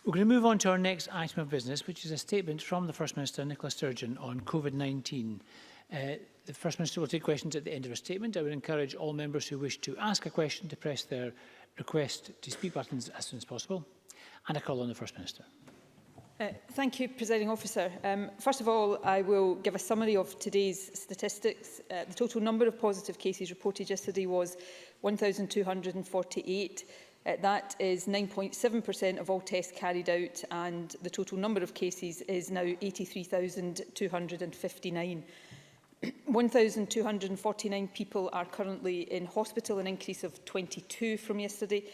We're going to move on to our next item of business, which is a statement from the First Minister, Nicola Sturgeon, on COVID-19. The First Minister will take questions at the end of her statement. I would encourage all members who wish to ask a question to press their request to speak buttons as soon as possible. And I call on the First Minister. Thank you, Presiding Officer. First of all, I will give a summary of today's statistics. The total number of positive cases reported yesterday was 1,248. That is 9.7% of all tests carried out, and the total number of cases is now 83,259. 1,249 people are currently in hospital, an increase of 22 from yesterday.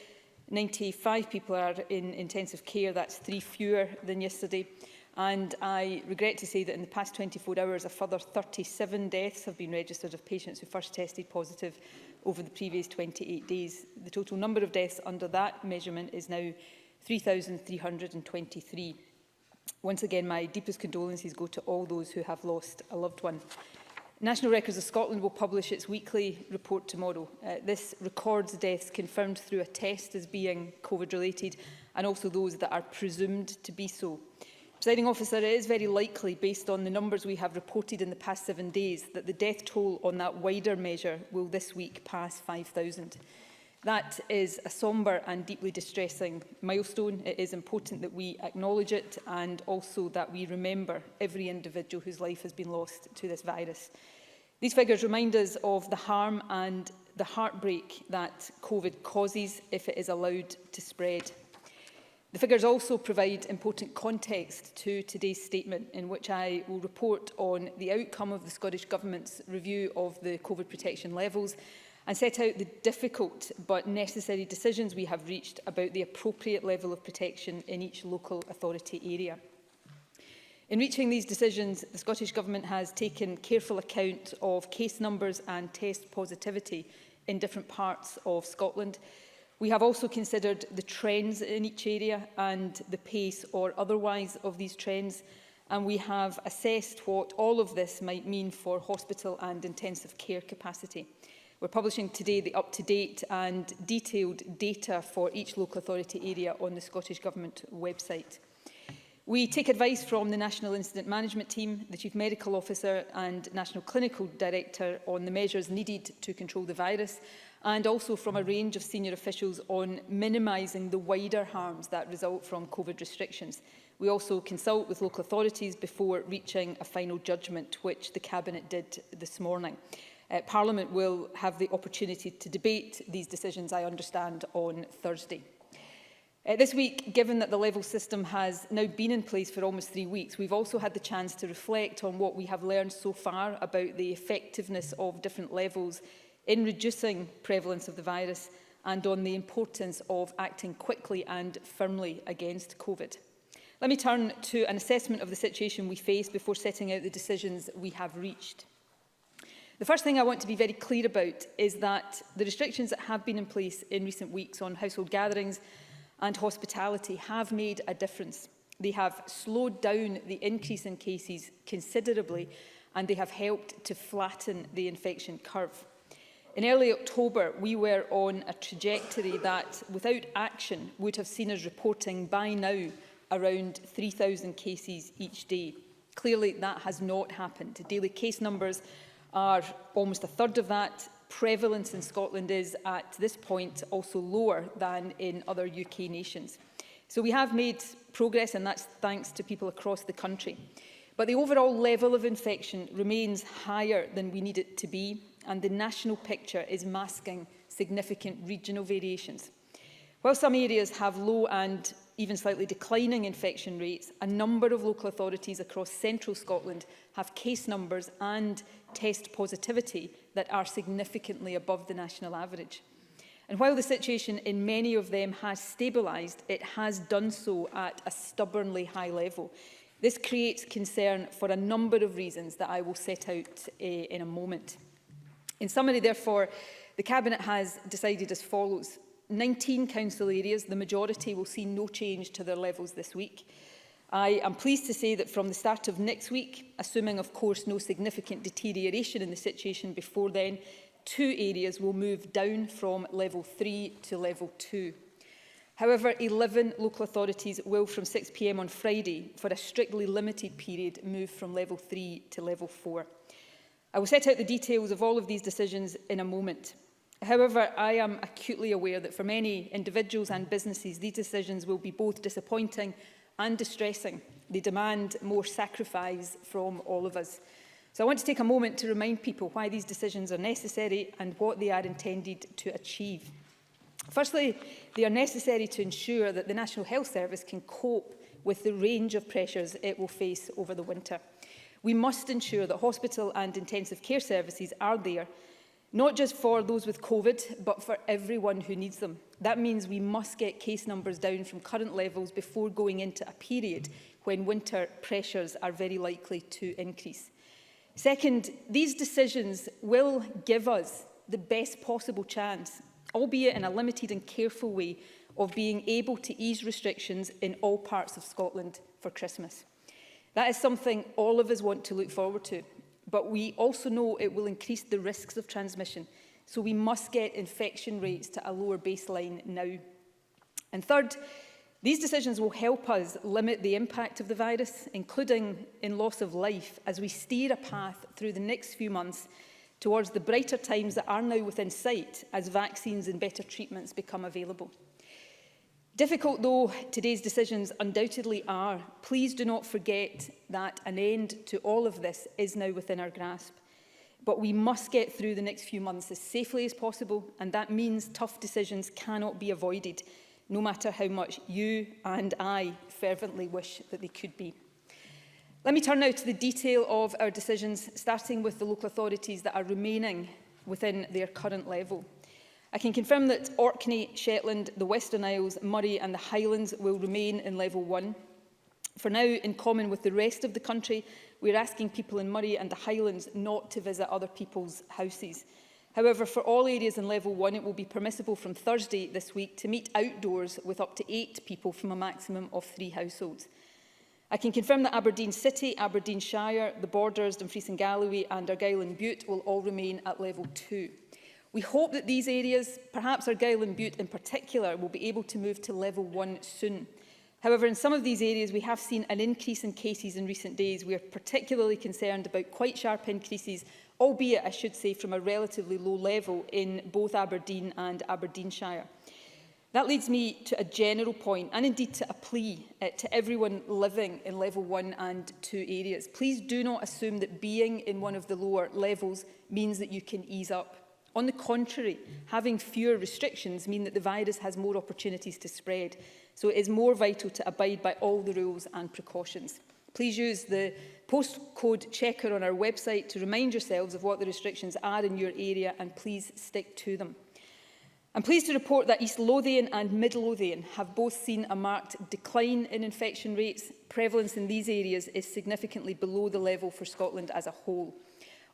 95 people are in intensive care, that's 3 fewer than yesterday. And I regret to say that in the past 24 hours, a further 37 deaths have been registered of patients who first tested positive over the previous 28 days. The total number of deaths under that measurement is now 3,323. Once again, my deepest condolences go to all those who have lost a loved one. National Records of Scotland will publish its weekly report tomorrow. This records deaths confirmed through a test as being COVID-related and also those that are presumed to be so. Presiding Officer, it is very likely, based on the numbers we have reported in the past 7 days, that the death toll on that wider measure will this week pass 5,000. That is a sombre and deeply distressing milestone. It is important that we acknowledge it and also that we remember every individual whose life has been lost to this virus. These figures remind us of the harm and the heartbreak that COVID causes if it is allowed to spread. The figures also provide important context to today's statement, in which I will report on the outcome of the Scottish Government's review of the COVID protection levels and set out the difficult but necessary decisions we have reached about the appropriate level of protection in each local authority area. In reaching these decisions, the Scottish Government has taken careful account of case numbers and test positivity in different parts of Scotland. We have also considered the trends in each area and the pace or otherwise of these trends, and we have assessed what all of this might mean for hospital and intensive care capacity. We're publishing today the up-to-date and detailed data for each local authority area on the Scottish Government website. We take advice from the National Incident Management Team, the Chief Medical Officer and National Clinical Director on the measures needed to control the virus, and also from a range of senior officials on minimising the wider harms that result from COVID restrictions. We also consult with local authorities before reaching a final judgment, which the Cabinet did this morning. Parliament will have the opportunity to debate these decisions, I understand, on Thursday. This week, given that the level system has now been in place for almost 3 weeks, we've also had the chance to reflect on what we have learned so far about the effectiveness of different levels in reducing prevalence of the virus and on the importance of acting quickly and firmly against COVID. Let me turn to an assessment of the situation we face before setting out the decisions we have reached. The first thing I want to be very clear about is that the restrictions that have been in place in recent weeks on household gatherings and hospitality have made a difference. They have slowed down the increase in cases considerably, and they have helped to flatten the infection curve. In early October, we were on a trajectory that, without action, would have seen us reporting by now around 3,000 cases each day. Clearly, that has not happened. Daily case numbers are almost a third of that. Prevalence in Scotland is, at this point, also lower than in other UK nations. So we have made progress, and that's thanks to people across the country. But the overall level of infection remains higher than we need it to be, and the national picture is masking significant regional variations. While some areas have low and even slightly declining infection rates, a number of local authorities across central Scotland have case numbers and test positivity that are significantly above the national average. And while the situation in many of them has stabilised, it has done so at a stubbornly high level. This creates concern for a number of reasons that I will set out in a moment. In summary, therefore, the Cabinet has decided as follows. 19 council areas, the majority, will see no change to their levels this week. I am pleased to say that from the start of next week, assuming of course no significant deterioration in the situation before then, 2 areas will move down from level 3 to level 2. However, 11 local authorities will, from 6 p.m. on Friday, for a strictly limited period, move from level 3 to level 4. I will set out the details of all of these decisions in a moment. However, I am acutely aware that for many individuals and businesses, these decisions will be both disappointing and distressing. They demand more sacrifice from all of us. So I want to take a moment to remind people why these decisions are necessary and what they are intended to achieve. Firstly, they are necessary to ensure that the National Health Service can cope with the range of pressures it will face over the winter. We must ensure that hospital and intensive care services are there, not just for those with COVID, but for everyone who needs them. That means we must get case numbers down from current levels before going into a period when winter pressures are very likely to increase. Second, these decisions will give us the best possible chance, albeit in a limited and careful way, of being able to ease restrictions in all parts of Scotland for Christmas. That is something all of us want to look forward to, but we also know it will increase the risks of transmission, so we must get infection rates to a lower baseline now. And third, these decisions will help us limit the impact of the virus, including in loss of life, as we steer a path through the next few months towards the brighter times that are now within sight as vaccines and better treatments become available. Difficult though today's decisions undoubtedly are, please do not forget that an end to all of this is now within our grasp. But we must get through the next few months as safely as possible, and that means tough decisions cannot be avoided, no matter how much you and I fervently wish that they could be. Let me turn now to the detail of our decisions, starting with the local authorities that are remaining within their current level. I can confirm that Orkney, Shetland, the Western Isles, Moray and the Highlands will remain in level 1. For now, in common with the rest of the country, we're asking people in Moray and the Highlands not to visit other people's houses. However, for all areas in level 1, it will be permissible from Thursday this week to meet outdoors with up to 8 people from a maximum of 3 households. I can confirm that Aberdeen City, Aberdeenshire, the Borders, Dumfries and Galloway and Argyll and Bute will all remain at level 2. We hope that these areas, perhaps Argyll and Bute in particular, will be able to move to level 1 soon. However, in some of these areas, we have seen an increase in cases in recent days. We are particularly concerned about quite sharp increases, albeit, I should say, from a relatively low level in both Aberdeen and Aberdeenshire. That leads me to a general point, and indeed to a plea to everyone living in level 1 and 2 areas. Please do not assume that being in one of the lower levels means that you can ease up. On the contrary, having fewer restrictions mean that the virus has more opportunities to spread. So it is more vital to abide by all the rules and precautions. Please use the postcode checker on our website to remind yourselves of what the restrictions are in your area, and please stick to them. I'm pleased to report that East Lothian and Mid Lothian have both seen a marked decline in infection rates. Prevalence in these areas is significantly below the level for Scotland as a whole.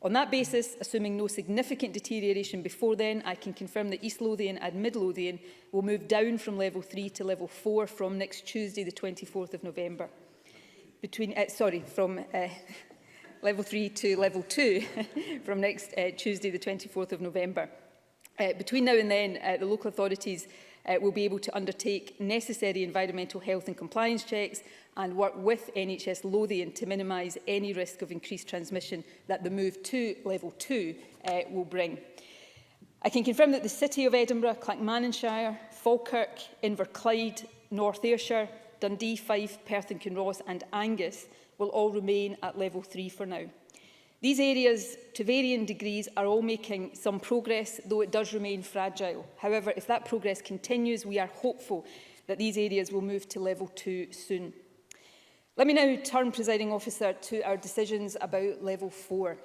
On that basis, assuming no significant deterioration before then, I can confirm that East Lothian and Mid Lothian will move down from level 3 to level 4 from next Tuesday, the 24th of November. From level 3 to level 2 from next Tuesday, the 24th of November. Between now and then, the local authorities will be able to undertake necessary environmental health and compliance checks and work with NHS Lothian to minimise any risk of increased transmission that the move to level 2 will bring. I can confirm that the City of Edinburgh, Clackmannanshire, Falkirk, Inverclyde, North Ayrshire, Dundee, Fife, Perth and Kinross and Angus will all remain at level 3 for now. These areas, to varying degrees, are all making some progress, though it does remain fragile. However, if that progress continues, we are hopeful that these areas will move to level 2 soon. Let me now turn, Presiding Officer, to our decisions about level 4.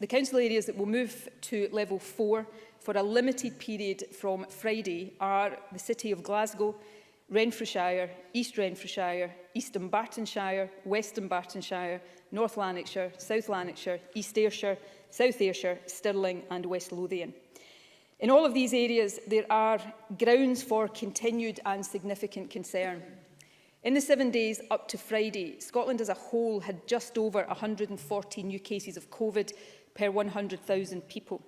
The council areas that will move to level 4 for a limited period from Friday are the City of Glasgow, Renfrewshire, East Renfrewshire, East Dunbartonshire, West Dunbartonshire, North Lanarkshire, South Lanarkshire, East Ayrshire, South Ayrshire, Stirling and West Lothian. In all of these areas, there are grounds for continued and significant concern. In the 7 days up to Friday, Scotland as a whole had just over 140 new cases of COVID per 100,000 people.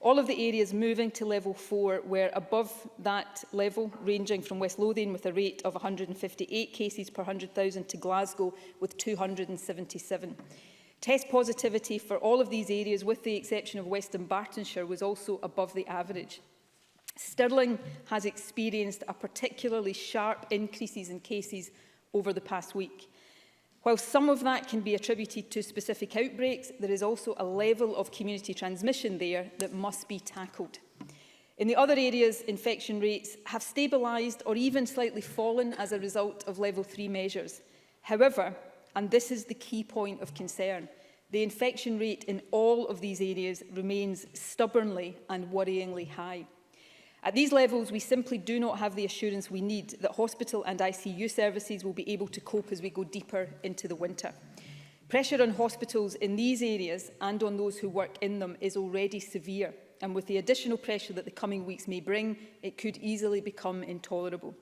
All of the areas moving to level 4 were above that level, ranging from West Lothian with a rate of 158 cases per 100,000 to Glasgow with 277. Test positivity for all of these areas, with the exception of Western Bartonshire, was also above the average. Stirling has experienced a particularly sharp increases in cases over the past week. While some of that can be attributed to specific outbreaks, there is also a level of community transmission there that must be tackled. In the other areas, infection rates have stabilised or even slightly fallen as a result of level 3 measures. However, and this is the key point of concern, the infection rate in all of these areas remains stubbornly and worryingly high. At these levels, we simply do not have the assurance we need that hospital and ICU services will be able to cope as we go deeper into the winter. Pressure on hospitals in these areas and on those who work in them is already severe, and with the additional pressure that the coming weeks may bring, it could easily become intolerable.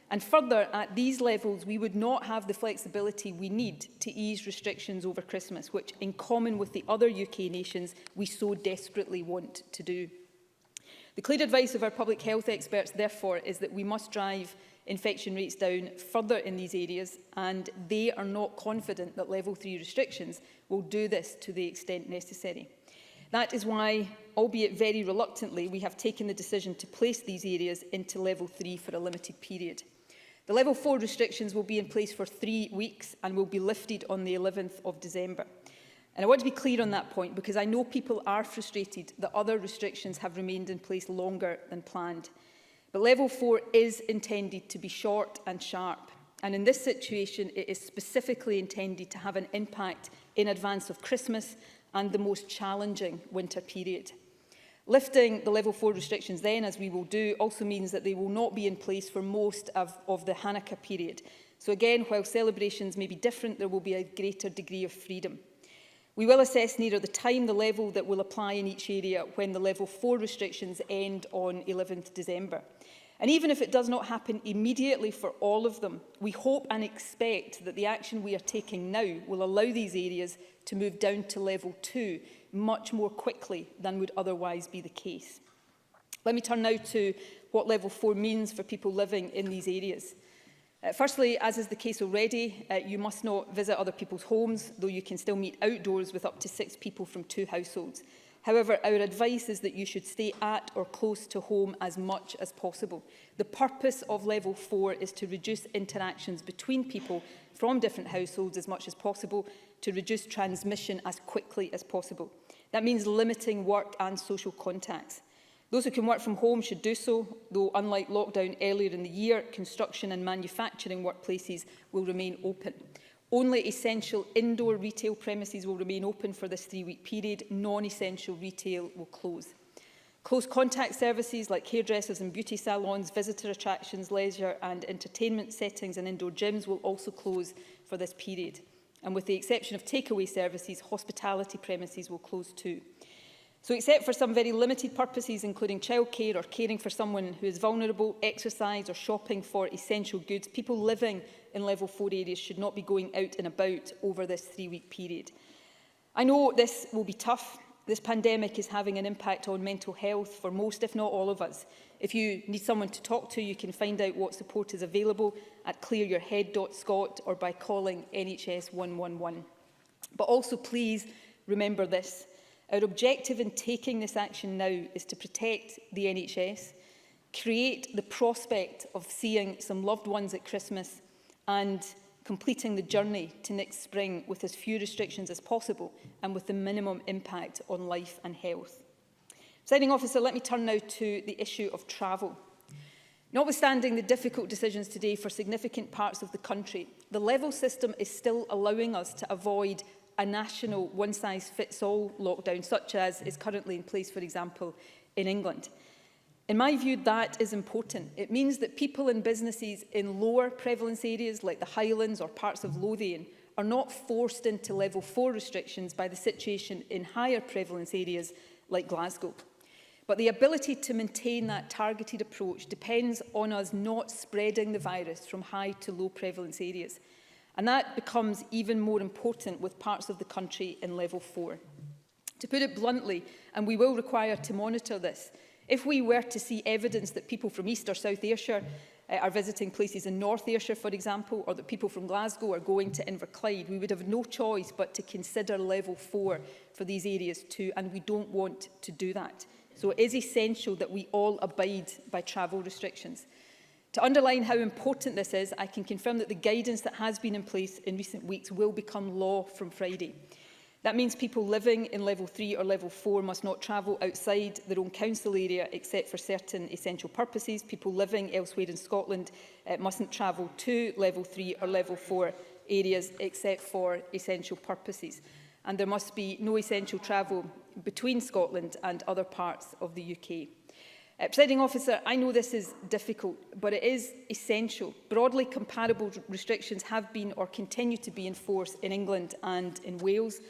And further, at these levels, we would not have the flexibility we need to ease restrictions over Christmas, which, in common with the other UK nations, we so desperately want to do. The clear advice of our public health experts, therefore, is that we must drive infection rates down further in these areas, and they are not confident that level 3 restrictions will do this to the extent necessary. That is why, albeit very reluctantly, we have taken the decision to place these areas into level 3 for a limited period. The level 4 restrictions will be in place for 3 weeks and will be lifted on the 11th of December. And I want to be clear on that point because I know people are frustrated that other restrictions have remained in place longer than planned. But level 4 is intended to be short and sharp. And in this situation, it is specifically intended to have an impact in advance of Christmas and the most challenging winter period. Lifting the level 4 restrictions then, as we will do, also means that they will not be in place for most of the Hanukkah period. So again, while celebrations may be different, there will be a greater degree of freedom. We will assess nearer the time the level that will apply in each area when the level 4 restrictions end on 11th December. And even if it does not happen immediately for all of them, we hope and expect that the action we are taking now will allow these areas to move down to level 2 much more quickly than would otherwise be the case. Let me turn now to what level 4 means for people living in these areas. Firstly, as is the case already, you must not visit other people's homes, though you can still meet outdoors with up to 6 people from 2 households. However, our advice is that you should stay at or close to home as much as possible. The purpose of level 4 is to reduce interactions between people from different households as much as possible, to reduce transmission as quickly as possible. That means limiting work and social contacts. Those who can work from home should do so, though unlike lockdown earlier in the year, construction and manufacturing workplaces will remain open. Only essential indoor retail premises will remain open for this 3-week period. Non-essential retail will close. Close contact services like hairdressers and beauty salons, visitor attractions, leisure and entertainment settings and indoor gyms will also close for this period. And with the exception of takeaway services, hospitality premises will close too. So except for some very limited purposes, including childcare or caring for someone who is vulnerable, exercise or shopping for essential goods, people living in level 4 areas should not be going out and about over this 3-week period. I know this will be tough. This pandemic is having an impact on mental health for most, if not all of us. If you need someone to talk to, you can find out what support is available at clearyourhead.scot or by calling NHS 111. But also please remember this. Our objective in taking this action now is to protect the NHS, create the prospect of seeing some loved ones at Christmas and completing the journey to next spring with as few restrictions as possible and with the minimum impact on life and health. Presiding Officer, let me turn now to the issue of travel. Notwithstanding the difficult decisions today for significant parts of the country, the level system is still allowing us to avoid a national one-size-fits-all lockdown, such as is currently in place, for example, in England. In my view, that is important. It means that people and businesses in lower prevalence areas like the Highlands or parts of Lothian are not forced into level 4 restrictions by the situation in higher prevalence areas like Glasgow. But the ability to maintain that targeted approach depends on us not spreading the virus from high to low prevalence areas. And that becomes even more important with parts of the country in level 4. To put it bluntly, and we will require to monitor this, if we were to see evidence that people from East or South Ayrshire are visiting places in North Ayrshire, for example, or that people from Glasgow are going to Inverclyde, we would have no choice but to consider level 4 for these areas too, and we don't want to do that. So it is essential that we all abide by travel restrictions. To underline how important this is, I can confirm that the guidance that has been in place in recent weeks will become law from Friday. That means people living in level 3 or level 4 must not travel outside their own council area except for certain essential purposes. People living elsewhere in Scotland mustn't travel to level 3 or level 4 areas except for essential purposes. And there must be no essential travel between Scotland and other parts of the UK. Presiding Officer, I know this is difficult, but it is essential. Broadly comparable restrictions have been or continue to be in force in England and in Wales.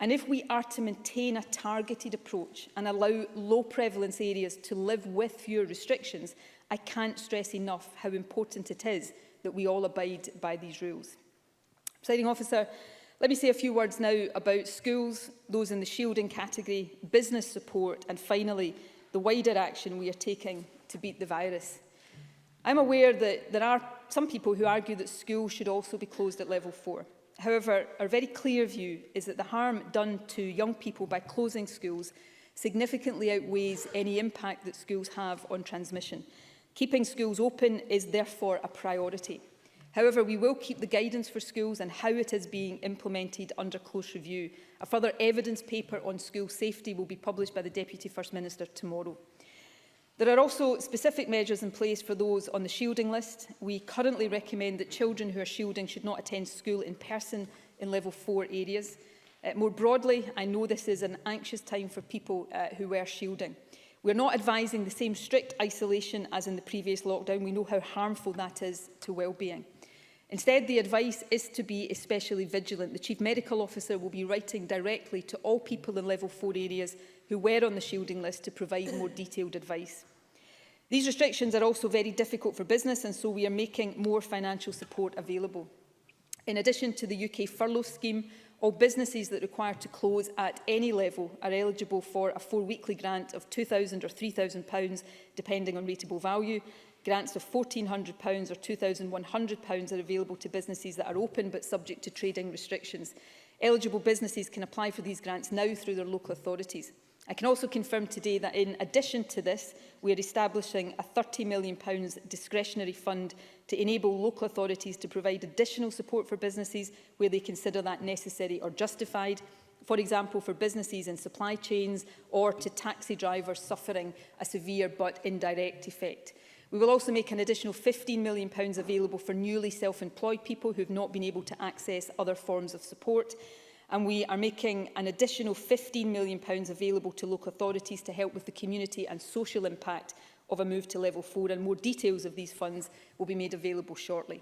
And if we are to maintain a targeted approach and allow low prevalence areas to live with fewer restrictions, I can't stress enough how important it is that we all abide by these rules. Presiding Officer, let me say a few words now about schools, those in the shielding category, business support, and finally, the wider action we are taking to beat the virus. I'm aware that there are some people who argue that schools should also be closed at level 4. However, our very clear view is that the harm done to young people by closing schools significantly outweighs any impact that schools have on transmission. Keeping schools open is therefore a priority. However, we will keep the guidance for schools and how it is being implemented under close review. A further evidence paper on school safety will be published by the Deputy First Minister tomorrow. There are also specific measures in place for those on the shielding list. We currently recommend that children who are shielding should not attend school in person in level 4 areas. More broadly, I know this is an anxious time for people who were shielding. We're not advising the same strict isolation as in the previous lockdown. We know how harmful that is to well-being. Instead, the advice is to be especially vigilant. The Chief Medical Officer will be writing directly to all people in level 4 areas who were on the shielding list to provide more detailed advice. These restrictions are also very difficult for business, and so we are making more financial support available. In addition to the UK furlough scheme, all businesses that require to close at any level are eligible for a 4-weekly grant of £2,000 or £3,000, depending on rateable value. Grants of £1,400 or £2,100 are available to businesses that are open but subject to trading restrictions. Eligible businesses can apply for these grants now through their local authorities. I can also confirm today that in addition to this, we are establishing a £30 million discretionary fund to enable local authorities to provide additional support for businesses where they consider that necessary or justified. For example, for businesses in supply chains or to taxi drivers suffering a severe but indirect effect. We will also make an additional £15 million available for newly self-employed people who have not been able to access other forms of support. And we are making an additional £15 million available to local authorities to help with the community and social impact of a move to level 4, and more details of these funds will be made available shortly.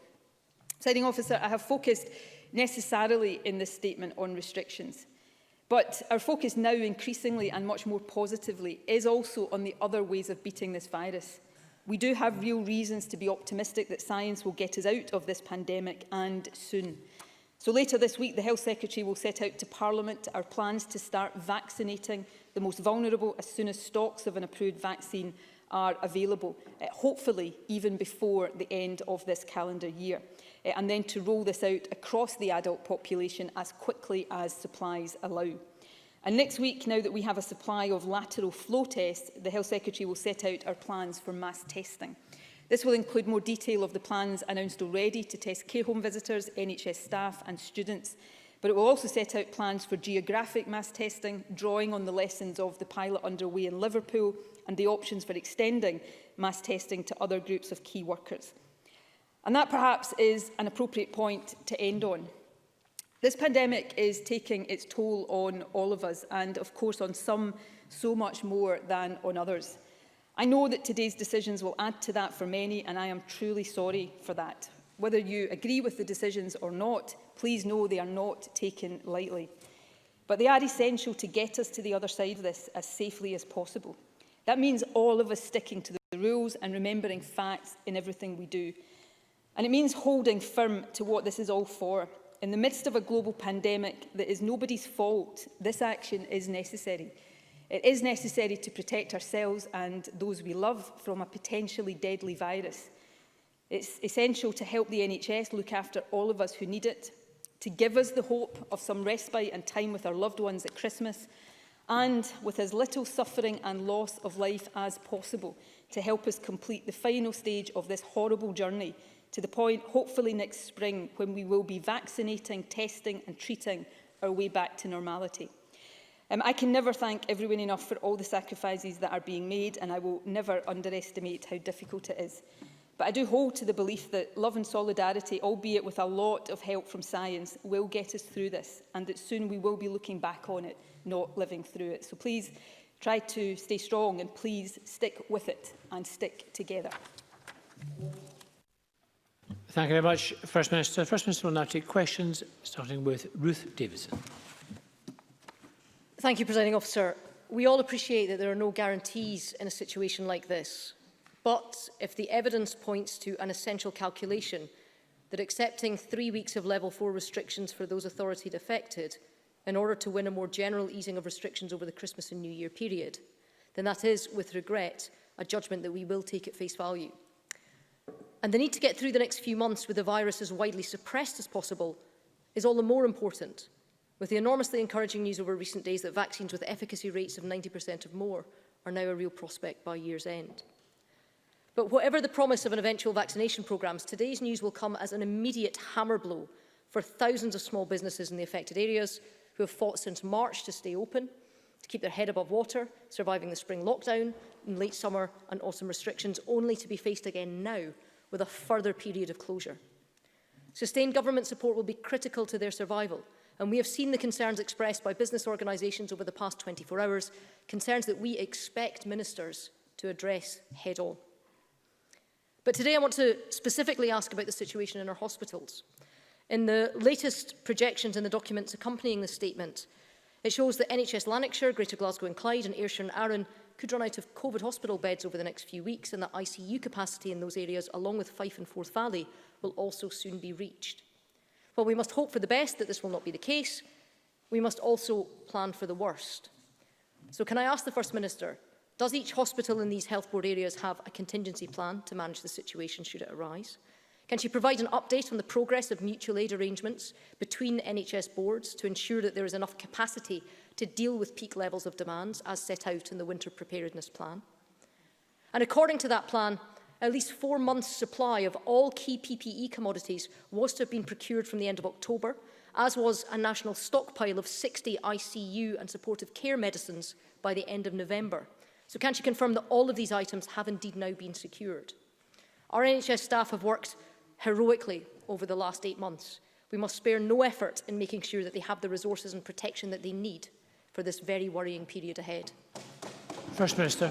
Presiding Officer, I have focused necessarily in this statement on restrictions, but our focus now increasingly and much more positively is also on the other ways of beating this virus. We do have real reasons to be optimistic that science will get us out of this pandemic, and soon. So later this week, the Health Secretary will set out to Parliament our plans to start vaccinating the most vulnerable as soon as stocks of an approved vaccine are available, hopefully even before the end of this calendar year, and then to roll this out across the adult population as quickly as supplies allow. And next week, now that we have a supply of lateral flow tests, the Health Secretary will set out our plans for mass testing. This will include more detail of the plans announced already to test care home visitors, NHS staff and students, but it will also set out plans for geographic mass testing, drawing on the lessons of the pilot underway in Liverpool and the options for extending mass testing to other groups of key workers. And that perhaps is an appropriate point to end on. This pandemic is taking its toll on all of us and, of course, on some so much more than on others. I know that today's decisions will add to that for many, and I am truly sorry for that. Whether you agree with the decisions or not, please know they are not taken lightly. But they are essential to get us to the other side of this as safely as possible. That means all of us sticking to the rules and remembering facts in everything we do. And it means holding firm to what this is all for, In the midst of a global pandemic that is nobody's fault, this action is necessary. It is necessary to protect ourselves and those we love from a potentially deadly virus. It's essential to help the NHS look after all of us who need it, to give us the hope of some respite and time with our loved ones at Christmas, and with as little suffering and loss of life as possible, to help us complete the final stage of this horrible journey to the point, hopefully next spring, when we will be vaccinating, testing and treating our way back to normality. I can never thank everyone enough for all the sacrifices that are being made, and I will never underestimate how difficult it is. But I do hold to the belief that love and solidarity, albeit with a lot of help from science, will get us through this, and that soon we will be looking back on it, not living through it. So please try to stay strong, and please stick with it and stick together. Thank you very much, First Minister. First Minister will now take questions, starting with Ruth Davidson. Thank you, Presiding Officer. We all appreciate that there are no guarantees in a situation like this. But if the evidence points to an essential calculation that accepting 3 weeks of level 4 restrictions for those authorities affected in order to win a more general easing of restrictions over the Christmas and New Year period, then that is, with regret, a judgment that we will take at face value. And the need to get through the next few months with the virus as widely suppressed as possible is all the more important, with the enormously encouraging news over recent days that vaccines with efficacy rates of 90% or more are now a real prospect by year's end. But whatever the promise of an eventual vaccination programme, today's news will come as an immediate hammer blow for thousands of small businesses in the affected areas who have fought since March to stay open, to keep their head above water, surviving the spring lockdown and late summer and autumn restrictions, only to be faced again now with a further period of closure. Sustained government support will be critical to their survival, and we have seen the concerns expressed by business organisations over the past 24 hours, concerns that we expect ministers to address head on. But today I want to specifically ask about the situation in our hospitals. In the latest projections in the documents accompanying the statement, it shows that NHS Lanarkshire, Greater Glasgow and Clyde and Ayrshire and Arran could run out of COVID hospital beds over the next few weeks, and that ICU capacity in those areas, along with Fife and Forth Valley, will also soon be reached. While we must hope for the best that this will not be the case, we must also plan for the worst. So can I ask the First Minister, does each hospital in these health board areas have a contingency plan to manage the situation should it arise? Can she provide an update on the progress of mutual aid arrangements between NHS boards to ensure that there is enough capacity to deal with peak levels of demand as set out in the Winter Preparedness Plan? And according to that plan, at least 4 months' supply of all key PPE commodities was to have been procured from the end of October, as was a national stockpile of 60 ICU and supportive care medicines by the end of November. So can she confirm that all of these items have indeed now been secured? Our NHS staff have worked heroically over the last 8 months. We must spare no effort in making sure that they have the resources and protection that they need for this very worrying period ahead. First Minister.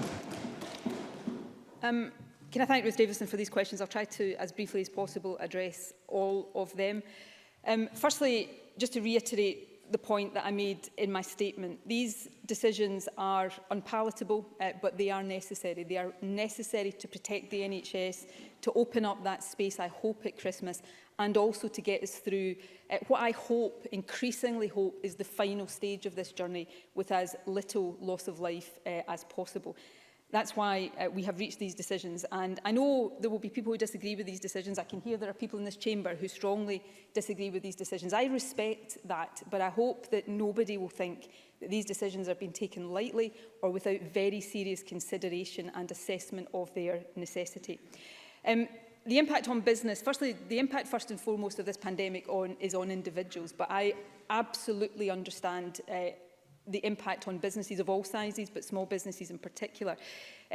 Can I thank Ruth Davison for these questions? I'll try to, as briefly as possible, address all of them. Firstly, just to reiterate the point that I made in my statement, these decisions are unpalatable, but they are necessary. They are necessary to protect the NHS, to open up that space, I hope, at Christmas, and also to get us through what I hope, increasingly hope, is the final stage of this journey with as little loss of life as possible. That's why we have reached these decisions. And I know there will be people who disagree with these decisions. I can hear there are people in this chamber who strongly disagree with these decisions. I respect that, but I hope that nobody will think that these decisions are being taken lightly or without very serious consideration and assessment of their necessity. The impact on business, firstly, the impact first and foremost of this pandemic is on individuals, but I absolutely understand the impact on businesses of all sizes, but small businesses in particular.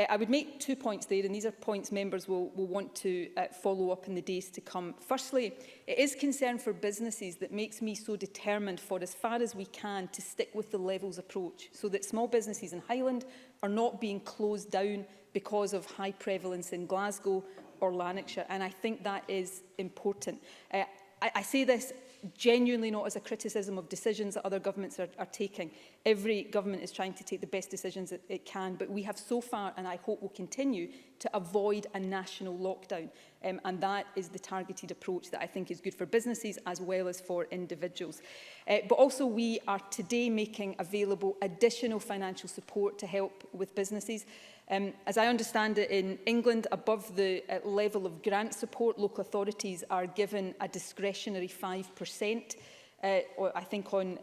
I would make 2 points there, and these are points members will want to follow up in the days to come. Firstly, it is concern for businesses that makes me so determined for as far as we can to stick with the levels approach, so that small businesses in Highland are not being closed down because of high prevalence in Glasgow or Lanarkshire, and I think that is important. I say this genuinely not as a criticism of decisions that other governments are taking. Every government is trying to take the best decisions that it can, but we have so far, and I hope will continue, to avoid a national lockdown. And that is the targeted approach that I think is good for businesses as well as for individuals. But also we are today making available additional financial support to help with businesses. As I understand it, in England, above the level of grant support, local authorities are given a discretionary 5%, or I think on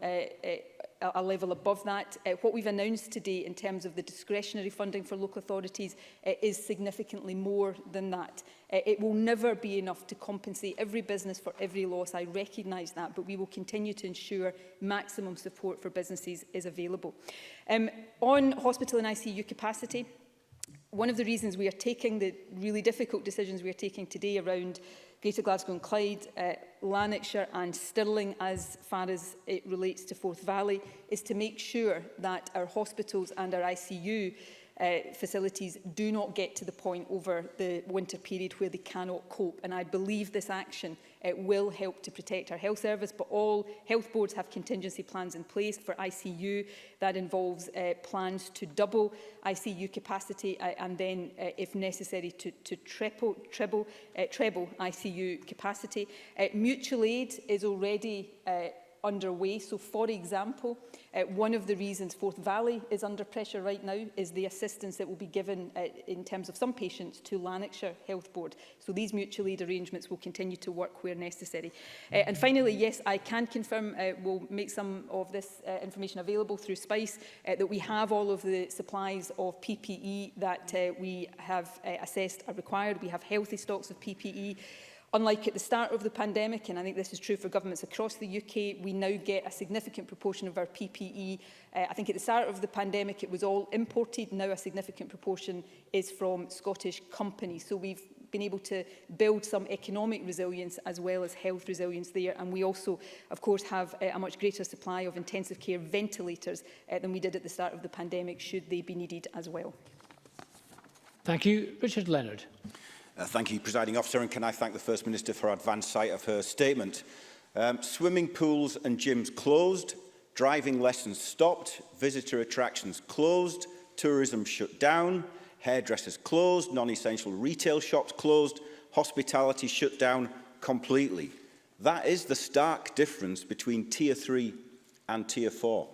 a level above that. What we've announced today in terms of the discretionary funding for local authorities is significantly more than that. It will never be enough to compensate every business for every loss. I recognise that, but we will continue to ensure maximum support for businesses is available. On hospital and ICU capacity, one of the reasons we are taking the really difficult decisions we are taking today around Greater Glasgow and Clyde, Lanarkshire and Stirling as far as it relates to Forth Valley is to make sure that our hospitals and our ICU facilities do not get to the point over the winter period where they cannot cope. And I believe this action will help to protect our health service, but all health boards have contingency plans in place for ICU. That involves plans to double ICU capacity and then, if necessary, to treble ICU capacity. Mutual aid is already underway. So, for example, one of the reasons Forth Valley is under pressure right now is the assistance that will be given in terms of some patients to Lanarkshire Health Board. So these mutual aid arrangements will continue to work where necessary. And finally, yes, I can confirm we'll make some of this information available through SPICE, that we have all of the supplies of PPE that we have assessed are required. We have healthy stocks of PPE. Unlike at the start of the pandemic, and I think this is true for governments across the UK, we now get a significant proportion of our PPE. I think at the start of the pandemic it was all imported. Now a significant proportion is from Scottish companies. So we've been able to build some economic resilience as well as health resilience there. And we also, of course, have a much greater supply of intensive care ventilators than we did at the start of the pandemic, should they be needed as well. Thank you. Richard Leonard. Thank you, Presiding Officer, and can I thank the First Minister for advance sight of her statement. Swimming pools and gyms closed, driving lessons stopped, visitor attractions closed, tourism shut down, hairdressers closed, non-essential retail shops closed, hospitality shut down completely. That is the stark difference between Tier 3 and Tier 4.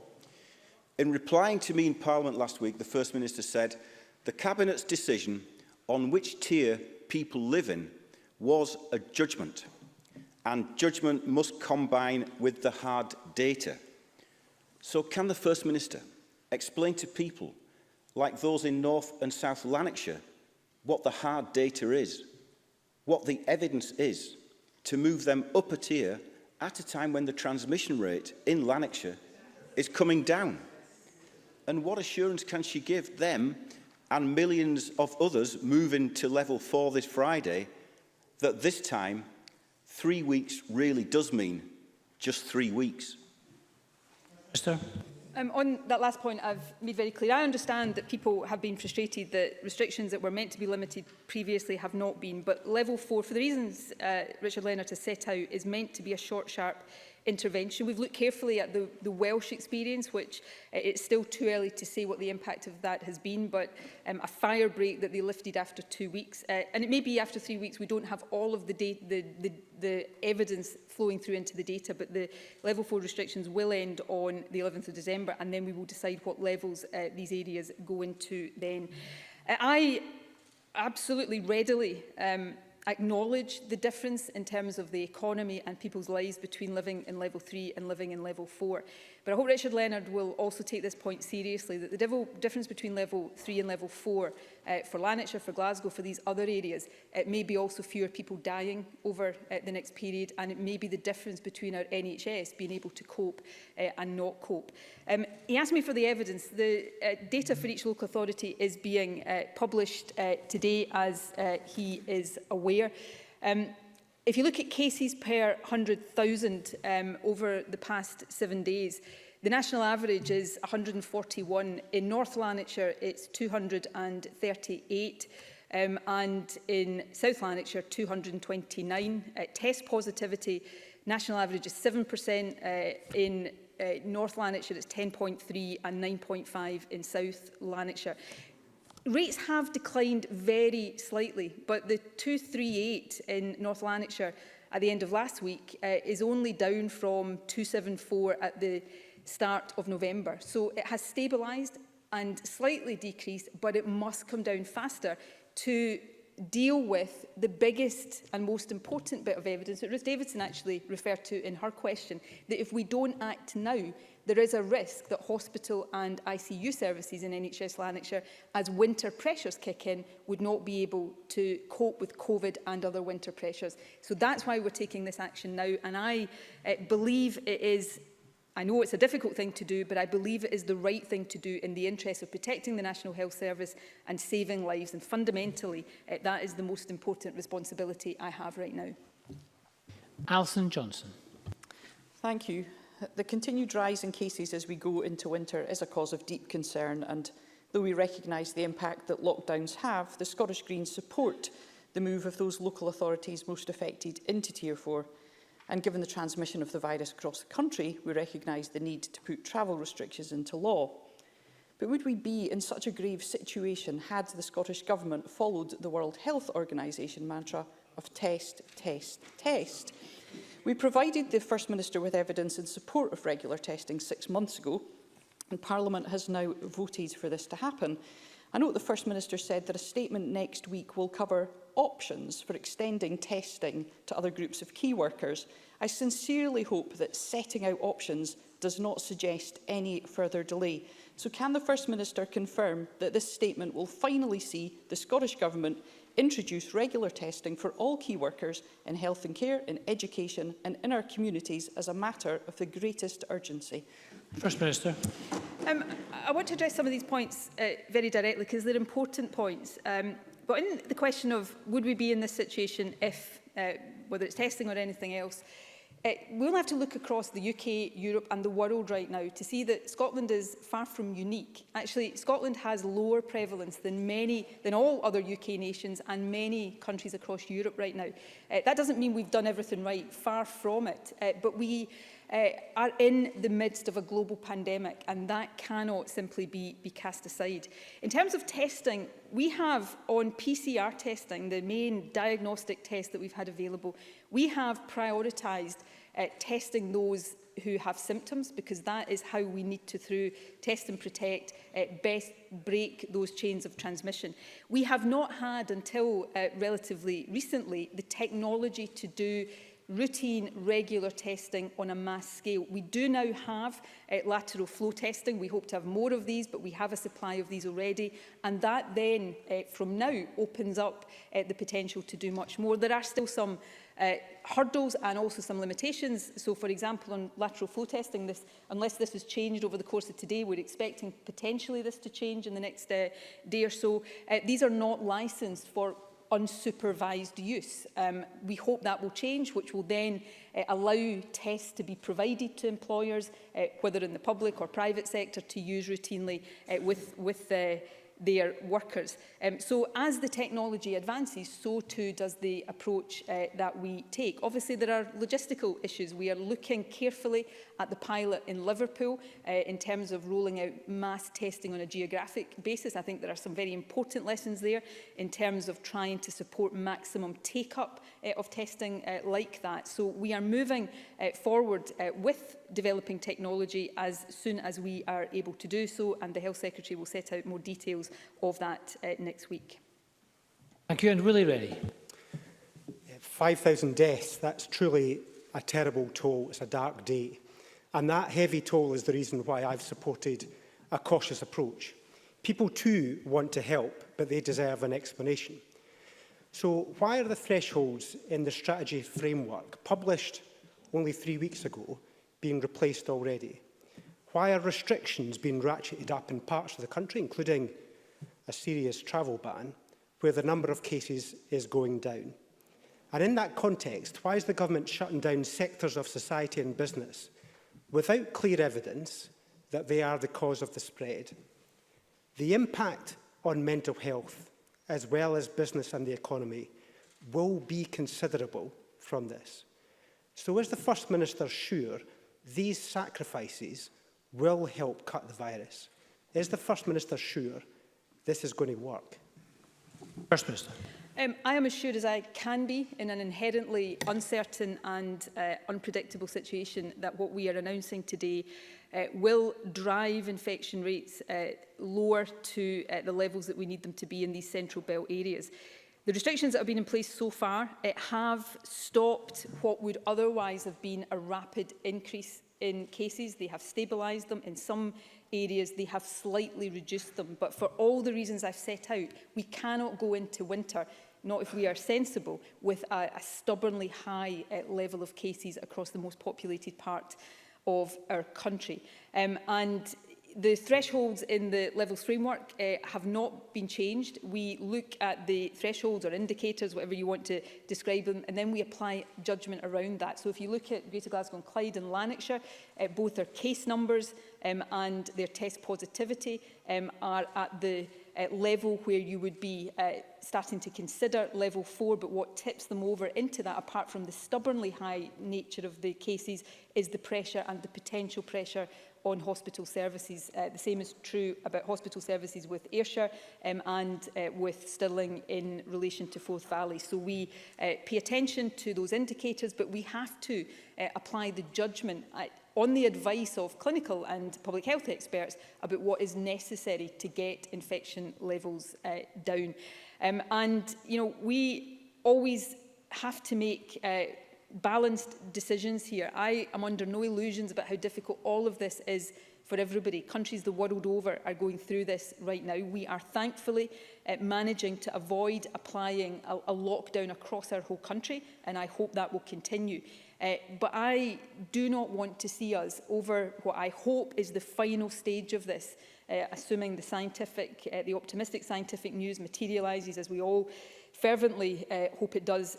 In replying to me in Parliament last week, the First Minister said, the Cabinet's decision on which tier people live in was a judgment, and judgment must combine with the hard data. So can the First Minister explain to people like those in North and South Lanarkshire what the hard data is, what the evidence is, to move them up a tier at a time when the transmission rate in Lanarkshire is coming down? And what assurance can she give them and millions of others moving to level 4 this Friday that this time 3 weeks really does mean just 3 weeks? Minister. On that last point, I've made very clear. I understand that people have been frustrated that restrictions that were meant to be limited previously have not been. But level 4, for the reasons Richard Leonard has set out, is meant to be a short, sharp intervention. We've looked carefully at the Welsh experience, which it's still too early to say what the impact of that has been, but a fire break that they lifted after 2 weeks. And it may be after 3 weeks we don't have all of the evidence flowing through into the data, but the level 4 restrictions will end on the 11th of December, and then we will decide what levels these areas go into then. I absolutely readily acknowledge the difference in terms of the economy and people's lives between living in level 3 and living in level 4. But I hope Richard Leonard will also take this point seriously, that the difference between level 3 and level 4 for Lanarkshire, for Glasgow, for these other areas, it may be also fewer people dying over the next period, and it may be the difference between our NHS being able to cope and not cope. He asked me for the evidence. The data for each local authority is being published today, as he is aware. If you look at cases per 100,000 over the past 7 days, the national average is 141. In North Lanarkshire, it's 238. And in South Lanarkshire, 229. Test positivity, national average is 7%. In North Lanarkshire, it's 10.3 and 9.5 in South Lanarkshire. Rates have declined very slightly, but the 238 in North Lanarkshire at the end of last week is only down from 274 at the start of November. So it has stabilised and slightly decreased, but it must come down faster to deal with the biggest and most important bit of evidence that Ruth Davidson actually referred to in her question, that if we don't act now, there is a risk that hospital and ICU services in NHS Lanarkshire, as winter pressures kick in, would not be able to cope with COVID and other winter pressures. So that's why we're taking this action now, and I believe it is, I know it's a difficult thing to do, but I believe it is the right thing to do in the interest of protecting the National Health Service and saving lives, and fundamentally that is the most important responsibility I have right now. Alison Johnson. Thank you. The continued rise in cases as we go into winter is a cause of deep concern, and though we recognise the impact that lockdowns have, the Scottish Greens support the move of those local authorities most affected into Tier 4. And given the transmission of the virus across the country, we recognise the need to put travel restrictions into law. But would we be in such a grave situation had the Scottish Government followed the World Health Organisation mantra of test, test, test? We provided the First Minister with evidence in support of regular testing 6 months ago, and Parliament has now voted for this to happen. I note the First Minister said that a statement next week will cover options for extending testing to other groups of key workers. I sincerely hope that setting out options does not suggest any further delay. So can the First Minister confirm that this statement will finally see the Scottish Government introduce regular testing for all key workers in health and care, in education and in our communities as a matter of the greatest urgency? First Minister. I want to address some of these points very directly because they're important points. But in the question of would we be in this situation if, whether it's testing or anything else, we'll have to look across the UK, Europe and the world right now to see that Scotland is far from unique. Actually, Scotland has lower prevalence than all other UK nations and many countries across Europe right now. That doesn't mean we've done everything right, far from it, but we are in the midst of a global pandemic, and that cannot simply be cast aside. In terms of testing, we have on PCR testing, the main diagnostic test that we've had available, we have prioritised testing those who have symptoms, because that is how we need to, through test and protect, best break those chains of transmission. We have not had, until relatively recently, the technology to do routine, regular testing on a mass scale. We do now have lateral flow testing. We hope to have more of these, but we have a supply of these already. And that then, from now, opens up the potential to do much more. There are still some hurdles and also some limitations. So, for example, on lateral flow testing, unless this is changed over the course of today, we're expecting potentially this to change in the next day or so. These are not licensed for unsupervised use. We hope that will change, which will then allow tests to be provided to employers, whether in the public or private sector, to use routinely with their workers. So as the technology advances, so too does the approach that we take. Obviously, there are logistical issues. We are looking carefully at the pilot in Liverpool in terms of rolling out mass testing on a geographic basis. I think there are some very important lessons there in terms of trying to support maximum take-up of testing like that. So we are moving forward with developing technology as soon as we are able to do so, and the Health Secretary will set out more details of that next week. Thank you, and Willie Rennie. 5,000 deaths, that's truly a terrible toll. It's a dark day. And that heavy toll is the reason why I've supported a cautious approach. People too want to help, but they deserve an explanation. So why are the thresholds in the strategy framework, published only 3 weeks ago, being replaced already? Why are restrictions being ratcheted up in parts of the country, including a serious travel ban, where the number of cases is going down? And in that context, why is the government shutting down sectors of society and business without clear evidence that they are the cause of the spread? The impact on mental health, as well as business and the economy, will be considerable from this. So is the First Minister sure these sacrifices will help cut the virus? Is the First Minister sure this is going to work? First Minister. I am as sure as I can be in an inherently uncertain and unpredictable situation that what we are announcing today will drive infection rates lower to the levels that we need them to be in these central belt areas. The restrictions that have been in place so far have stopped what would otherwise have been a rapid increase in cases. They have stabilised them. In some areas, they have slightly reduced them. But for all the reasons I've set out, we cannot go into winter, not if we are sensible, with a stubbornly high level of cases across the most populated part of our country. And the thresholds in the levels framework have not been changed. We look at the thresholds or indicators, whatever you want to describe them, and then we apply judgment around that. So if you look at Greater Glasgow and Clyde and Lanarkshire, both their case numbers and their test positivity are at the level where you would be starting to consider level 4, but what tips them over into that, apart from the stubbornly high nature of the cases, is the pressure and the potential pressure on hospital services. The same is true about hospital services with Ayrshire and with Stirling in relation to Forth Valley. So we pay attention to those indicators, but we have to apply the judgment on the advice of clinical and public health experts about what is necessary to get infection levels down. And, you know, we always have to make balanced decisions here. I am under no illusions about how difficult all of this is for everybody. Countries the world over are going through this right now. We are thankfully managing to avoid applying a lockdown across our whole country, and I hope that will continue. But I do not want to see us over what I hope is the final stage of this, assuming the optimistic scientific news materialises, as we all fervently hope it does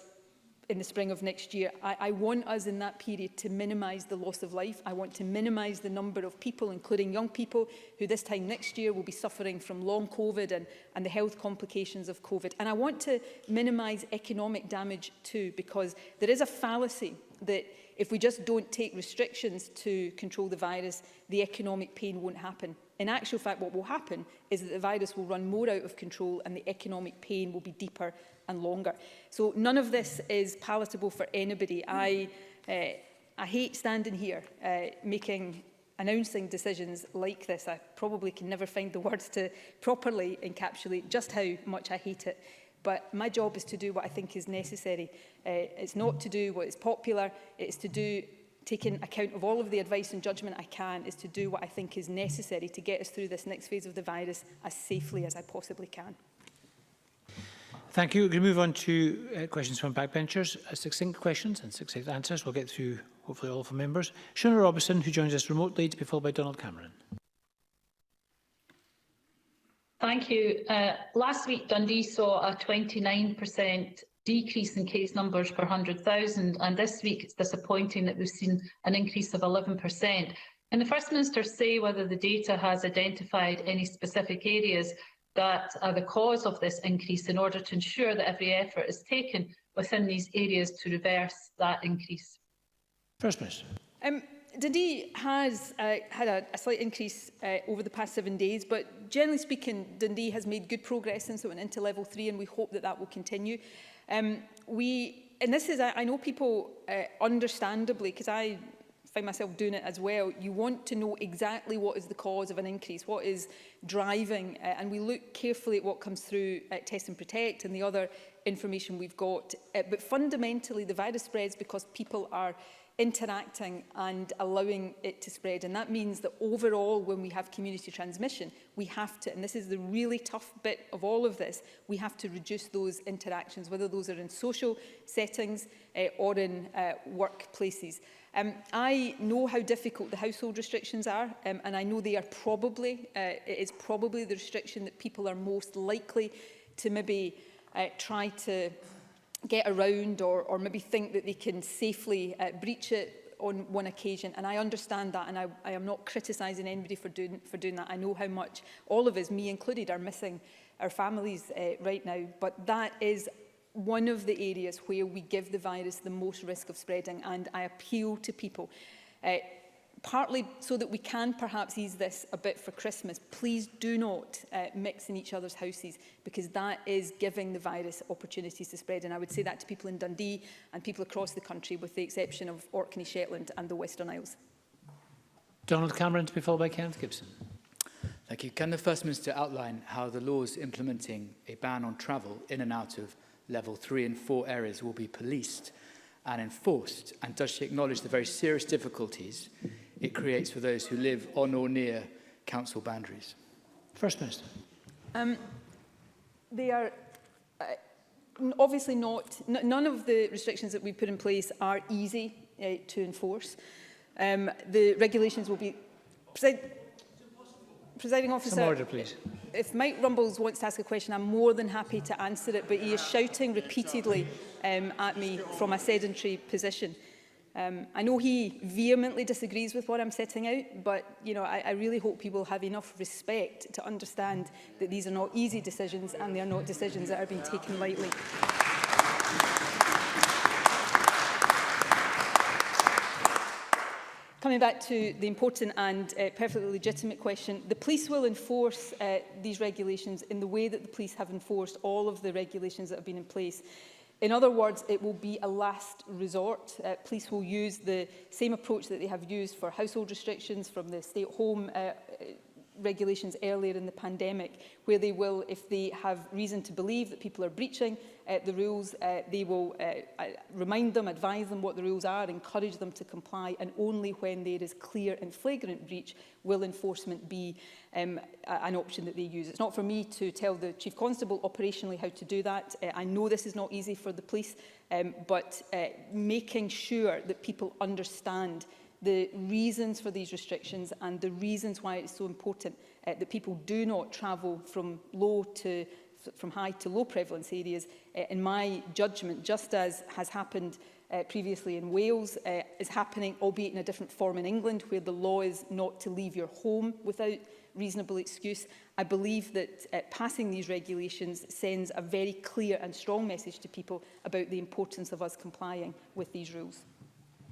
in the spring of next year. I want us in that period to minimise the loss of life. I want to minimise the number of people, including young people, who this time next year will be suffering from long COVID and the health complications of COVID. And I want to minimise economic damage too, because there is a fallacy that if we just don't take restrictions to control the virus, the economic pain won't happen. In actual fact, what will happen is that the virus will run more out of control and the economic pain will be deeper and longer. So none of this is palatable for anybody. I hate standing here announcing decisions like this. I probably can never find the words to properly encapsulate just how much I hate it. But my job is to do what I think is necessary. It's not to do what is popular. It's to do, taking account of all of the advice and judgment I can, is to do what I think is necessary to get us through this next phase of the virus as safely as I possibly can. Thank you. We're going to move on to questions from backbenchers. Succinct questions and succinct answers. We'll get through, hopefully, all of the members. Shona Robertson, who joins us remotely, to be followed by Donald Cameron. Thank you. Last week, Dundee saw a 29% decrease in case numbers per 100,000, and this week it's disappointing that we've seen an increase of 11%. Can the First Minister say whether the data has identified any specific areas that are the cause of this increase in order to ensure that every effort is taken within these areas to reverse that increase? First Minister. Dundee has had a slight increase over the past 7 days, but generally speaking, Dundee has made good progress since it went into level 3, and we hope that that will continue. And this is, I know people understandably, because I find myself doing it as well, you want to know exactly what is the cause of an increase, what is driving, and we look carefully at what comes through Test and Protect and the other information we've got. But fundamentally, the virus spreads because people are interacting and allowing it to spread. And that means that overall, when we have community transmission, we have to, and this is the really tough bit of all of this, we have to reduce those interactions, whether those are in social settings or in workplaces. I know how difficult the household restrictions are, and I know they are probably, it is probably the restriction that people are most likely to maybe try to get around or maybe think that they can safely breach it on one occasion. And I understand that, and I am not criticising anybody for doing that. I know how much all of us, me included, are missing our families right now. But that is one of the areas where we give the virus the most risk of spreading, and I appeal to people. partly so that we can perhaps ease this a bit for Christmas. Please do not mix in each other's houses, because that is giving the virus opportunities to spread. And I would say that to people in Dundee and people across the country, with the exception of Orkney, Shetland and the Western Isles. Donald Cameron, to be followed by Kenneth Gibson. Thank you. Can the First Minister outline how the laws implementing a ban on travel in and out of level 3 and 4 areas will be policed and enforced? And does she acknowledge the very serious difficulties it creates for those who live on or near council boundaries? First Minister. They are obviously not, none of the restrictions that we put in place are easy to enforce. The regulations will be... Presiding Officer, some order, please. If Mike Rumbles wants to ask a question, I'm more than happy to answer it, but he is shouting repeatedly at me from a sedentary position. I know he vehemently disagrees with what I'm setting out, but I really hope people have enough respect to understand that these are not easy decisions, and they are not decisions that are being taken lightly. Coming back to the important and perfectly legitimate question, the police will enforce these regulations in the way that the police have enforced all of the regulations that have been in place. In other words, it will be a last resort. Police will use the same approach that they have used for household restrictions from the stay-at-home regulations earlier in the pandemic, where they will, if they have reason to believe that people are breaching the rules, they will remind them, advise them what the rules are, encourage them to comply, and only when there is clear and flagrant breach will enforcement be an option that they use. It's not for me to tell the Chief Constable operationally how to do that. I know this is not easy for the police, but making sure that people understand the reasons for these restrictions and the reasons why it's so important that people do not travel from high to low prevalence areas, in my judgment, just as has happened previously in Wales, is happening, albeit in a different form in England, where the law is not to leave your home without reasonable excuse. I believe that passing these regulations sends a very clear and strong message to people about the importance of us complying with these rules.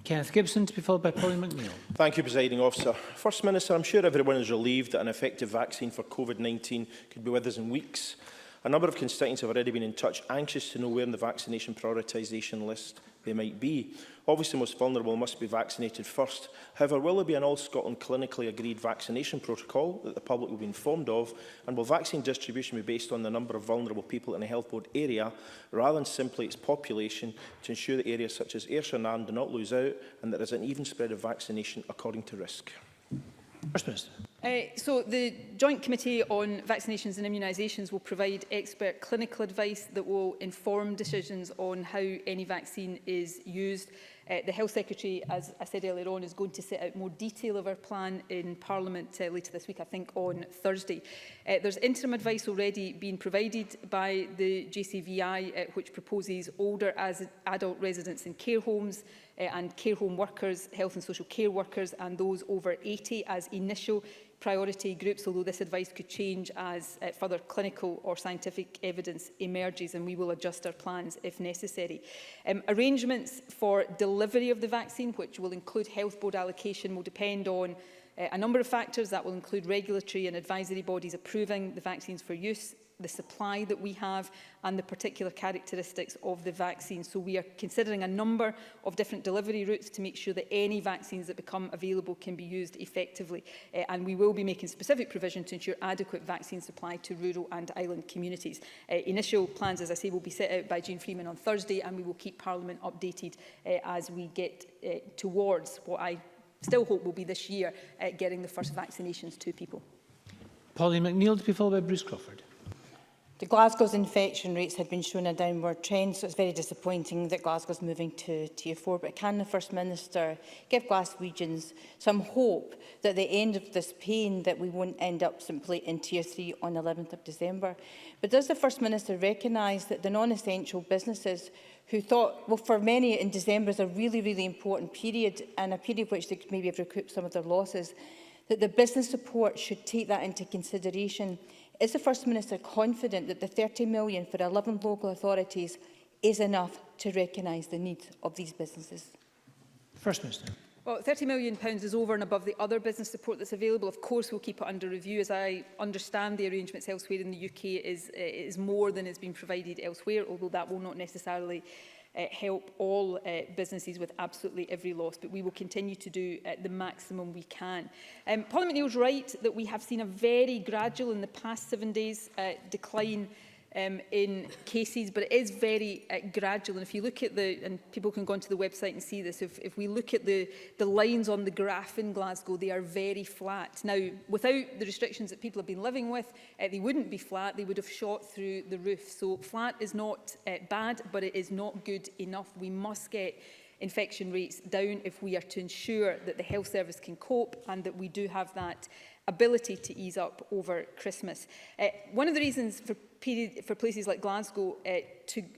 Kenneth Gibson, to be followed by Pauline McNeill. Thank you, Presiding Officer. First Minister, I'm sure everyone is relieved that an effective vaccine for COVID-19 could be with us in weeks. A number of constituents have already been in touch, anxious to know where in the vaccination prioritisation list they might be. Obviously, the most vulnerable must be vaccinated first. However, will there be an all-Scotland clinically agreed vaccination protocol that the public will be informed of? And will vaccine distribution be based on the number of vulnerable people in a health board area, rather than simply its population, to ensure that areas such as Ayrshire and Nairn do not lose out, and there is an even spread of vaccination according to risk? First Minister. So the Joint Committee on Vaccinations and Immunisations will provide expert clinical advice that will inform decisions on how any vaccine is used. The Health Secretary, as I said earlier on, is going to set out more detail of our plan in Parliament later this week, I think on Thursday. There's interim advice already being provided by the JCVI, which proposes older as adult residents in care homes and care home workers, health and social care workers, and those over 80 as initial priority groups, although this advice could change as further clinical or scientific evidence emerges, and we will adjust our plans if necessary. Arrangements for delivery of the vaccine, which will include health board allocation, will depend on a number of factors. That will include regulatory and advisory bodies approving the vaccines for use, the supply that we have, and the particular characteristics of the vaccine. So we are considering a number of different delivery routes to make sure that any vaccines that become available can be used effectively. And we will be making specific provision to ensure adequate vaccine supply to rural and island communities. Initial plans, as I say, will be set out by Jean Freeman on Thursday, and we will keep Parliament updated as we get towards what I still hope will be this year, getting the first vaccinations to people. Pauline McNeill, to be followed by Bruce Crawford. The Glasgow's infection rates had been shown a downward trend, so it's very disappointing that Glasgow's moving to Tier 4. But can the First Minister give Glaswegians some hope that at the end of this pain that we won't end up simply in Tier 3 on the 11th of December? But does the First Minister recognise that the non-essential businesses who thought, well, for many in December is a really, really important period, and a period which they could maybe have recouped some of their losses, that the business support should take that into consideration? Is the First Minister confident that the 30 million for 11 local authorities is enough to recognise the needs of these businesses? First Minister. Well, £30 million is over and above the other business support that's available. Of course, we'll keep it under review. As I understand the arrangements elsewhere in the UK is more than has been provided elsewhere, although that will not necessarily help all businesses with absolutely every loss, but we will continue to do the maximum we can. Parliament Neil's right that we have seen a very gradual, in the past 7 days, decline in cases, but it is very gradual. And if you look at and people can go onto the website and see this, if we look at the lines on the graph in Glasgow, they are very flat. Now, without the restrictions that people have been living with, they wouldn't be flat, they would have shot through the roof. So flat is not bad, but it is not good enough. We must get infection rates down if we are to ensure that the health service can cope and that we do have that ability to ease up over Christmas. One of the reasons for places like Glasgow,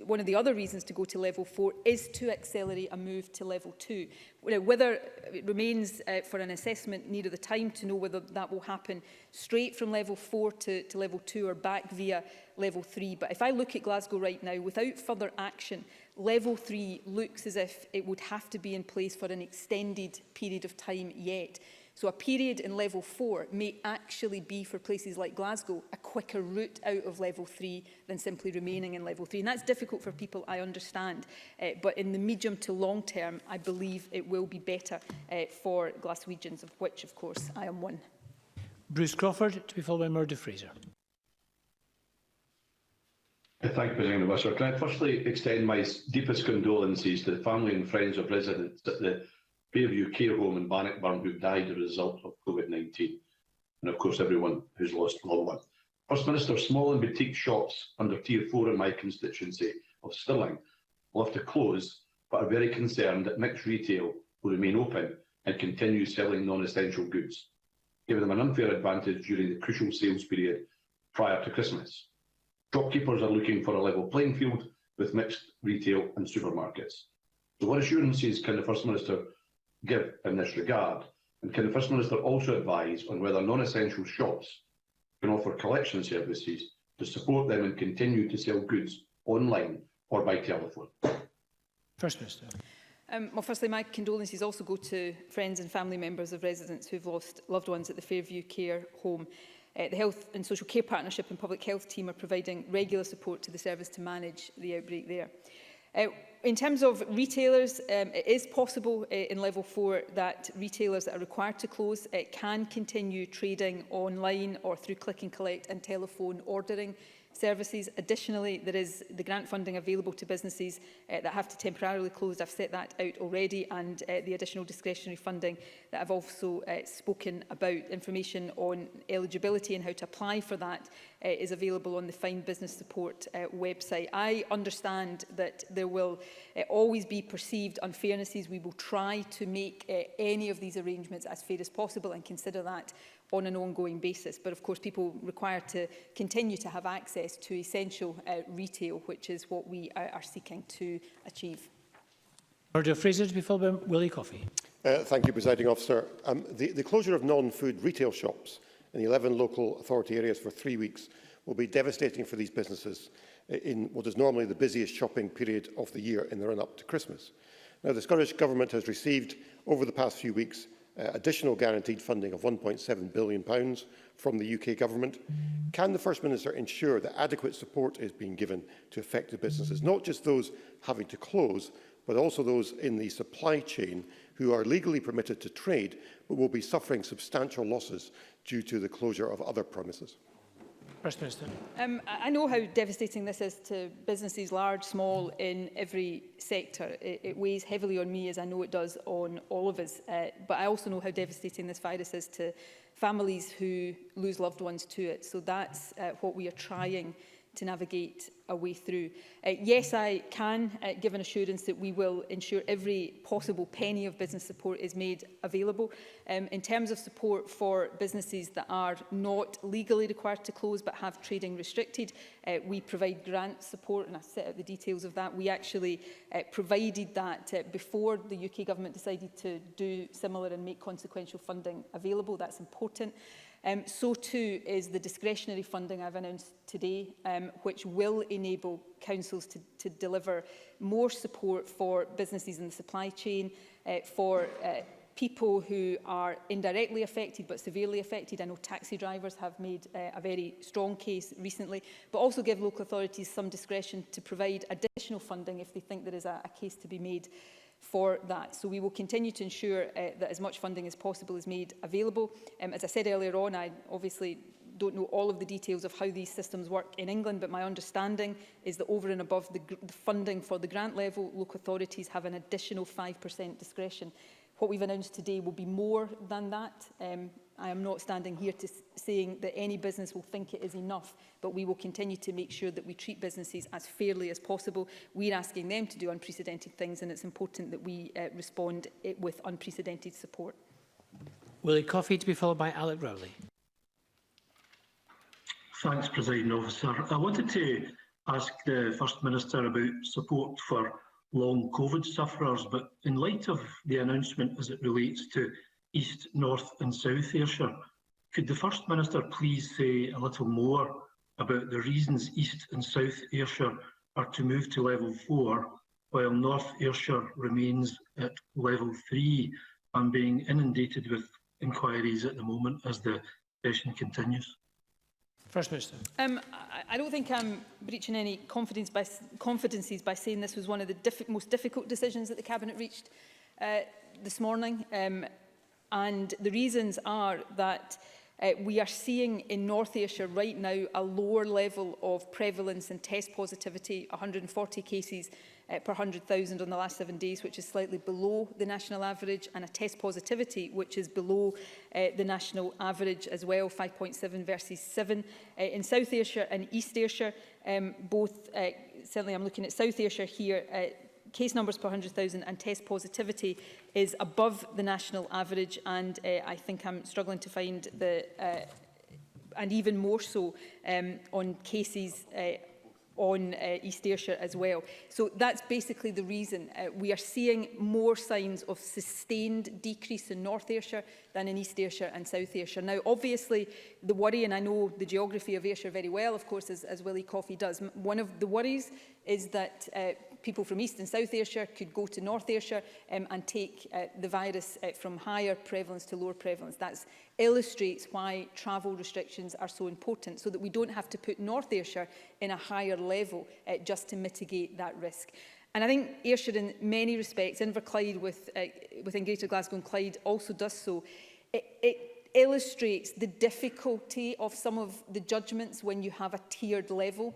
one of the other reasons to go to level 4 is to accelerate a move to level 2. Now, whether it remains for an assessment near the time to know whether that will happen straight from level 4 to level 2 or back via level 3. But if I look at Glasgow right now, without further action, level 3 looks as if it would have to be in place for an extended period of time yet. So a period in level 4 may actually be, for places like Glasgow, a quicker route out of level 3 than simply remaining in level 3. And that's difficult for people, I understand. But in the medium to long term, I believe it will be better for Glaswegians, of which, of course, I am one. Bruce Crawford, to be followed by Murdo Fraser. Thank you, President Officer. Can I firstly extend my deepest condolences to the family and friends of residents at the Fairview Care Home in Bannockburn who died as a result of COVID-19, and of course everyone who's lost a loved one. First Minister, small and boutique shops under Tier 4 in my constituency of Stirling will have to close, but are very concerned that mixed retail will remain open and continue selling non-essential goods, giving them an unfair advantage during the crucial sales period prior to Christmas. Shopkeepers are looking for a level playing field with mixed retail and supermarkets. So what assurances can the First Minister give in this regard? And can the First Minister also advise on whether non-essential shops can offer collection services to support them and continue to sell goods online or by telephone? First Minister. Well, firstly, my condolences also go to friends and family members of residents who've lost loved ones at the Fairview Care Home. The Health and Social Care Partnership and Public Health team are providing regular support to the service to manage the outbreak there. In terms of retailers, it is possible in level 4 that retailers that are required to close can continue trading online or through click and collect and telephone ordering services. Additionally, there is the grant funding available to businesses that have to temporarily close. I've set that out already, and the additional discretionary funding that I've also spoken about. Information on eligibility and how to apply for that is available on the Find Business Support website. I understand that there will always be perceived unfairnesses. We will try to make any of these arrangements as fair as possible and consider that on an ongoing basis. But of course, people require to continue to have access to essential retail, which is what we are seeking to achieve. Murdo Fraser, to be followed by Willie Coffey. Thank you, Presiding Officer. The closure of non-food retail shops in the 11 local authority areas for 3 weeks will be devastating for these businesses in what is normally the busiest shopping period of the year in the run-up to Christmas. Now, the Scottish Government has received, over the past few weeks, additional guaranteed funding of £1.7 billion from the UK Government. Can the First Minister ensure that adequate support is being given to affected businesses, not just those having to close, but also those in the supply chain who are legally permitted to trade, but will be suffering substantial losses due to the closure of other premises? First Minister. I know how devastating this is to businesses, large, small, in every sector. It weighs heavily on me, as I know it does on all of us. But I also know how devastating this virus is to families who lose loved ones to it. So that's what we are trying to navigate a way through. Yes, I can give an assurance that we will ensure every possible penny of business support is made available. In terms of support for businesses that are not legally required to close but have trading restricted, we provide grant support, and I've set out the details of that. We actually provided that before the UK Government decided to do similar and make consequential funding available. That's important. So too is the discretionary funding I've announced today, which will enable councils to deliver more support for businesses in the supply chain, for people who are indirectly affected but severely affected. I know taxi drivers have made a very strong case recently, but also give local authorities some discretion to provide additional funding if they think there is a case to be made for that. So we will continue to ensure that as much funding as possible is made available. As I said earlier on, I obviously don't know all of the details of how these systems work in England, but my understanding is that over and above the funding for the grant level, local authorities have an additional 5% discretion. What we've announced today will be more than that. I am not standing here saying that any business will think it is enough, but we will continue to make sure that we treat businesses as fairly as possible. We're asking them to do unprecedented things, and it's important that we respond with unprecedented support. Willie Coffey to be followed by Alec Rowley. Thanks, Presiding Officer. I wanted to ask the First Minister about support for long COVID sufferers, but in light of the announcement as it relates to East, North and South Ayrshire, could the First Minister please say a little more about the reasons East and South Ayrshire are to move to level 4, while North Ayrshire remains at level 3 and being inundated with inquiries at the moment as the session continues? First Minister. I don't think I'm breaching any confidences by saying this was one of the most difficult decisions that the Cabinet reached this morning. And the reasons are that we are seeing in North Ayrshire right now a lower level of prevalence and test positivity, 140 cases per 100,000 on the last 7 days, which is slightly below the national average, and a test positivity which is below the national average as well, 5.7 versus 7. In South Ayrshire and East Ayrshire, certainly I'm looking at South Ayrshire here, case numbers per 100,000 and test positivity is above the national average, and I think I'm struggling to find and even more so on cases on East Ayrshire as well. So that's basically the reason. We are seeing more signs of sustained decrease in North Ayrshire than in East Ayrshire and South Ayrshire. Now, obviously, the worry, and I know the geography of Ayrshire very well, of course, as Willie Coffey does, one of the worries is that people from East and South Ayrshire could go to North Ayrshire and take the virus from higher prevalence to lower prevalence. That illustrates why travel restrictions are so important, so that we don't have to put North Ayrshire in a higher level just to mitigate that risk. And I think Ayrshire, in many respects, Inverclyde within Greater Glasgow and Clyde also does so. It illustrates the difficulty of some of the judgments when you have a tiered level.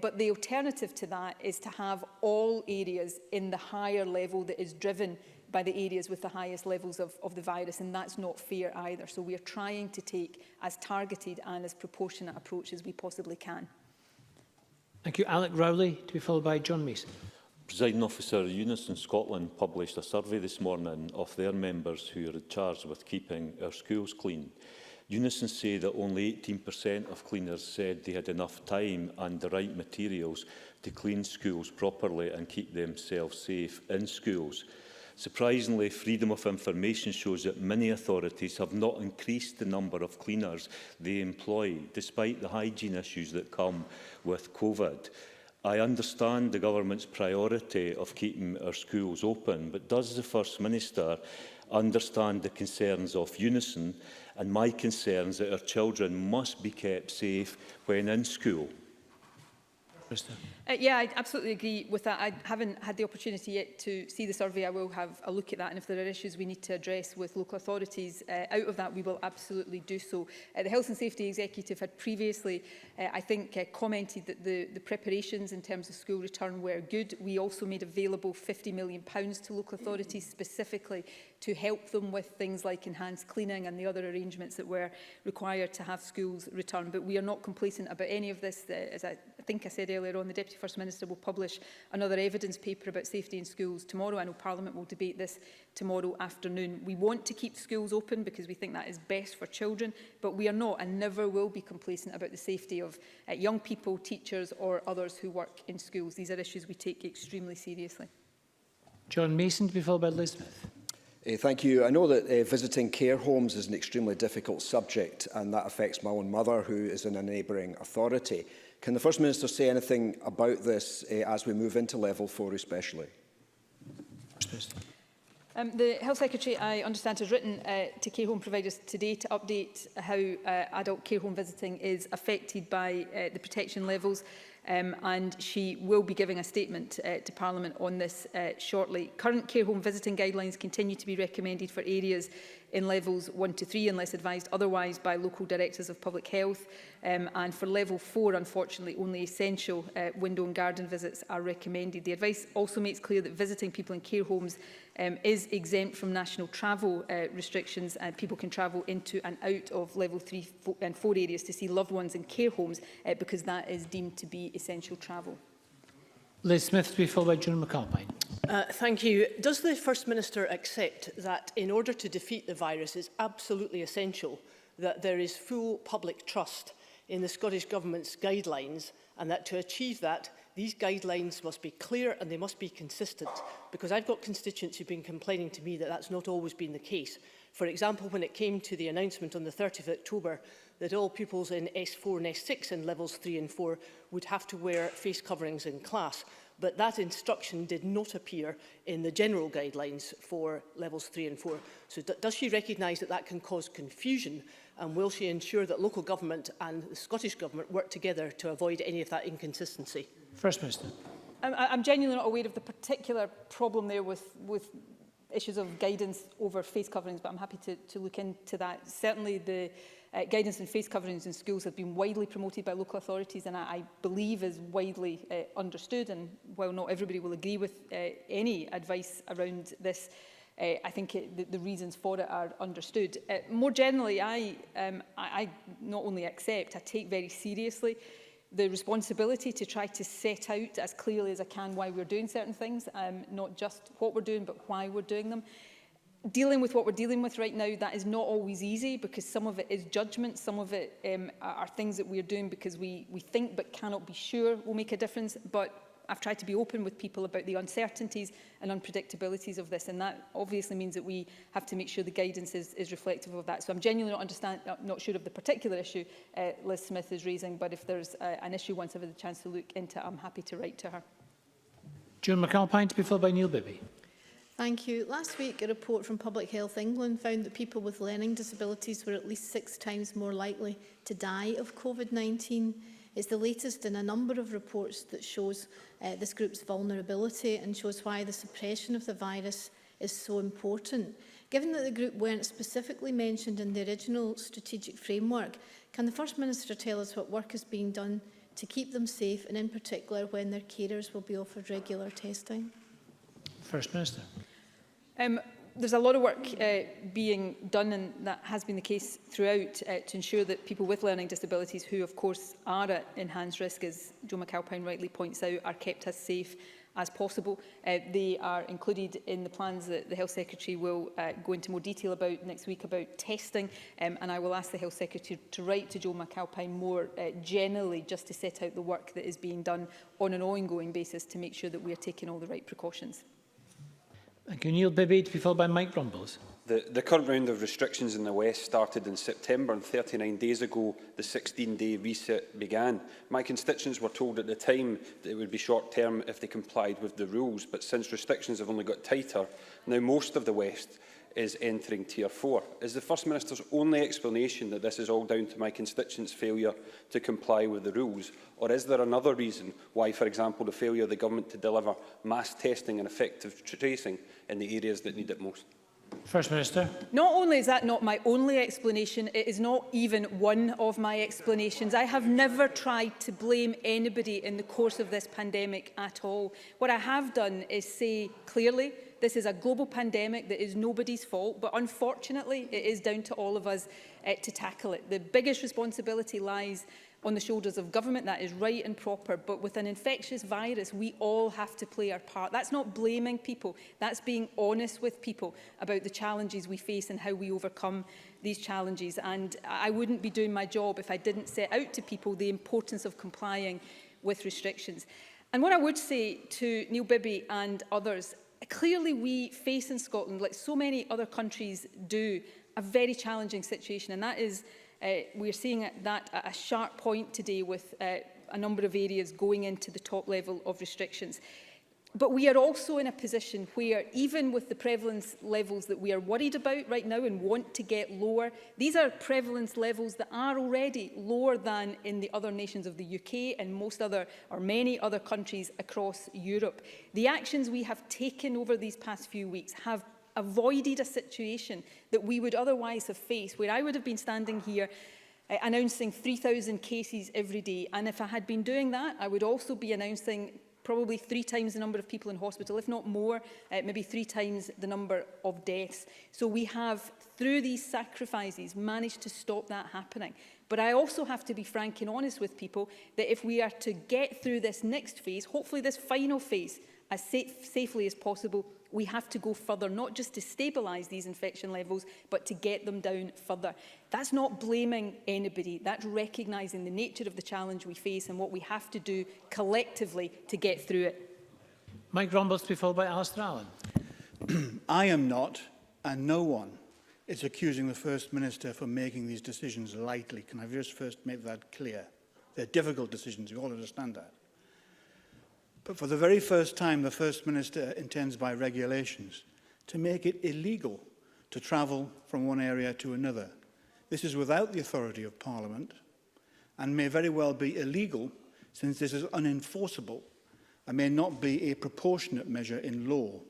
But the alternative to that is to have all areas in the higher level that is driven by the areas with the highest levels of the virus, and that's not fair either. So we are trying to take as targeted and as proportionate approach as we possibly can. Thank you. Alec Rowley to be followed by John Mason. Presiding Officer, Unison Scotland published a survey this morning of their members who are charged with keeping our schools clean. Unison say that only 18% of cleaners said they had enough time and the right materials to clean schools properly and keep themselves safe in schools. Surprisingly, Freedom of Information shows that many authorities have not increased the number of cleaners they employ, despite the hygiene issues that come with COVID. I understand the government's priority of keeping our schools open, but does the First Minister understand the concerns of Unison and my concerns that our children must be kept safe when in school? Yeah, I absolutely agree with that. I haven't had the opportunity yet to see the survey. I will have a look at that, and if there are issues we need to address with local authorities out of that, we will absolutely do so. The Health and Safety Executive had previously, I think, commented that the preparations in terms of school return were good. We also made available £50 million to local authorities specifically to help them with things like enhanced cleaning and the other arrangements that were required to have schools return. But we are not complacent about any of this. As I think I said earlier on, the Deputy First Minister will publish another evidence paper about safety in schools tomorrow. I know Parliament will debate this tomorrow afternoon. We want to keep schools open because we think that is best for children, but we are not and never will be complacent about the safety of young people, teachers or others who work in schools. These are issues we take extremely seriously. John Mason to be followed by Liz Smith. Thank you. I know that visiting care homes is an extremely difficult subject, and that affects my own mother, who is in a neighbouring authority. Can the First Minister say anything about this as we move into level 4 especially? The Health Secretary, I understand, has written to care home providers today to update how adult care home visiting is affected by the protection levels, and she will be giving a statement to Parliament on this shortly. Current care home visiting guidelines continue to be recommended for areas in levels 1 to 3 unless advised otherwise by local directors of public health, and for level 4, unfortunately, only essential window and garden visits are recommended. The advice also makes clear that visiting people in care homes is exempt from national travel restrictions, and people can travel into and out of level 3 and 4 areas to see loved ones in care homes because that is deemed to be essential travel. Liz Smith to be followed by Joan McAlpine. Thank you. Does the First Minister accept that in order to defeat the virus it's absolutely essential that there is full public trust in the Scottish Government's guidelines, and that to achieve that these guidelines must be clear and they must be consistent? Because I've got constituents who've been complaining to me that that's not always been the case. For example, when it came to the announcement on the 30th of October that all pupils in S4 and S6 in levels 3 and 4 would have to wear face coverings in class, but that instruction did not appear in the general guidelines for levels 3 and 4. So does she recognise that that can cause confusion, and will she ensure that local government and the Scottish Government work together to avoid any of that inconsistency? First Minister. I'm genuinely not aware of the particular problem there with issues of guidance over face coverings, but I'm happy to look into that. Certainly the guidance and face coverings in schools have been widely promoted by local authorities, and I believe is widely understood. And while not everybody will agree with any advice around this, I think the reasons for it are understood. More generally, I not only accept, I take very seriously the responsibility to try to set out as clearly as I can why we're doing certain things, not just what we're doing, but why we're doing them. Dealing with what we're dealing with right now, that is not always easy, because some of it is judgment, some of it are things that we're doing because we think but cannot be sure will make a difference. But I've tried to be open with people about the uncertainties and unpredictabilities of this, and that obviously means that we have to make sure the guidance is reflective of that. So I'm genuinely not sure of the particular issue Liz Smith is raising, but if there's an issue once I've had the chance to look into it, I'm happy to write to her. Joan McAlpine to be followed by Neil Bibby. Thank you. Last week, a report from Public Health England found that people with learning disabilities were at least 6 times more likely to die of COVID-19. It's the latest in a number of reports that shows this group's vulnerability and shows why the suppression of the virus is so important. Given that the group weren't specifically mentioned in the original strategic framework, can the First Minister tell us what work is being done to keep them safe, and in particular when their carers will be offered regular testing? First Minister. There's a lot of work being done, and that has been the case throughout, to ensure that people with learning disabilities, who of course are at enhanced risk, as Jo McAlpine rightly points out, are kept as safe as possible. They are included in the plans that the Health Secretary will go into more detail about next week about testing, and I will ask the Health Secretary to write to Jo McAlpine more generally, just to set out the work that is being done on an ongoing basis to make sure that we are taking all the right precautions. Thank you. Neil Bibby to be followed by Mike Brumbles. The current round of restrictions in the West started in September, and 39 days ago the 16-day reset began. My constituents were told at the time that it would be short-term if they complied with the rules, but since restrictions have only got tighter, now most of the West is entering Tier 4. Is the First Minister's only explanation that this is all down to my constituents' failure to comply with the rules, or is there another reason why, for example, the failure of the Government to deliver mass testing and effective tracing in the areas that need it most? First Minister. Not only is that not my only explanation, it is not even one of my explanations. I have never tried to blame anybody in the course of this pandemic at all. What I have done is say clearly this is a global pandemic that is nobody's fault, but unfortunately it is down to all of us to tackle it. The biggest responsibility lies on the shoulders of government. That is right and proper, but with an infectious virus we all have to play our part. That's not blaming people, that's being honest with people about the challenges we face and how we overcome these challenges. And I wouldn't be doing my job if I didn't set out to people the importance of complying with restrictions. And what I would say to Neil Bibby and others, clearly we face in Scotland, like so many other countries do, a very challenging situation, and that is we are seeing that at a sharp point today with a number of areas going into the top level of restrictions. But we are also in a position where, even with the prevalence levels that we are worried about right now and want to get lower, these are prevalence levels that are already lower than in the other nations of the UK and many other countries across Europe. The actions we have taken over these past few weeks have avoided a situation that we would otherwise have faced, where I would have been standing here announcing 3,000 cases every day. And if I had been doing that, I would also be announcing probably 3 times the number of people in hospital, if not more, maybe 3 times the number of deaths. So we have, through these sacrifices, managed to stop that happening. But I also have to be frank and honest with people that if we are to get through this next phase, hopefully this final phase, as safely as possible, we have to go further, not just to stabilise these infection levels, but to get them down further. That's not blaming anybody. That's recognising the nature of the challenge we face and what we have to do collectively to get through it. Mike Rumbles to be followed by Alistair Allen. I am not, and no one is accusing the First Minister for making these decisions lightly. Can I just first make that clear? They're difficult decisions, we all understand that. But for the very first time, the First Minister intends by regulations to make it illegal to travel from one area to another. This is without the authority of Parliament and may very well be illegal, since this is unenforceable and may not be a proportionate measure in law.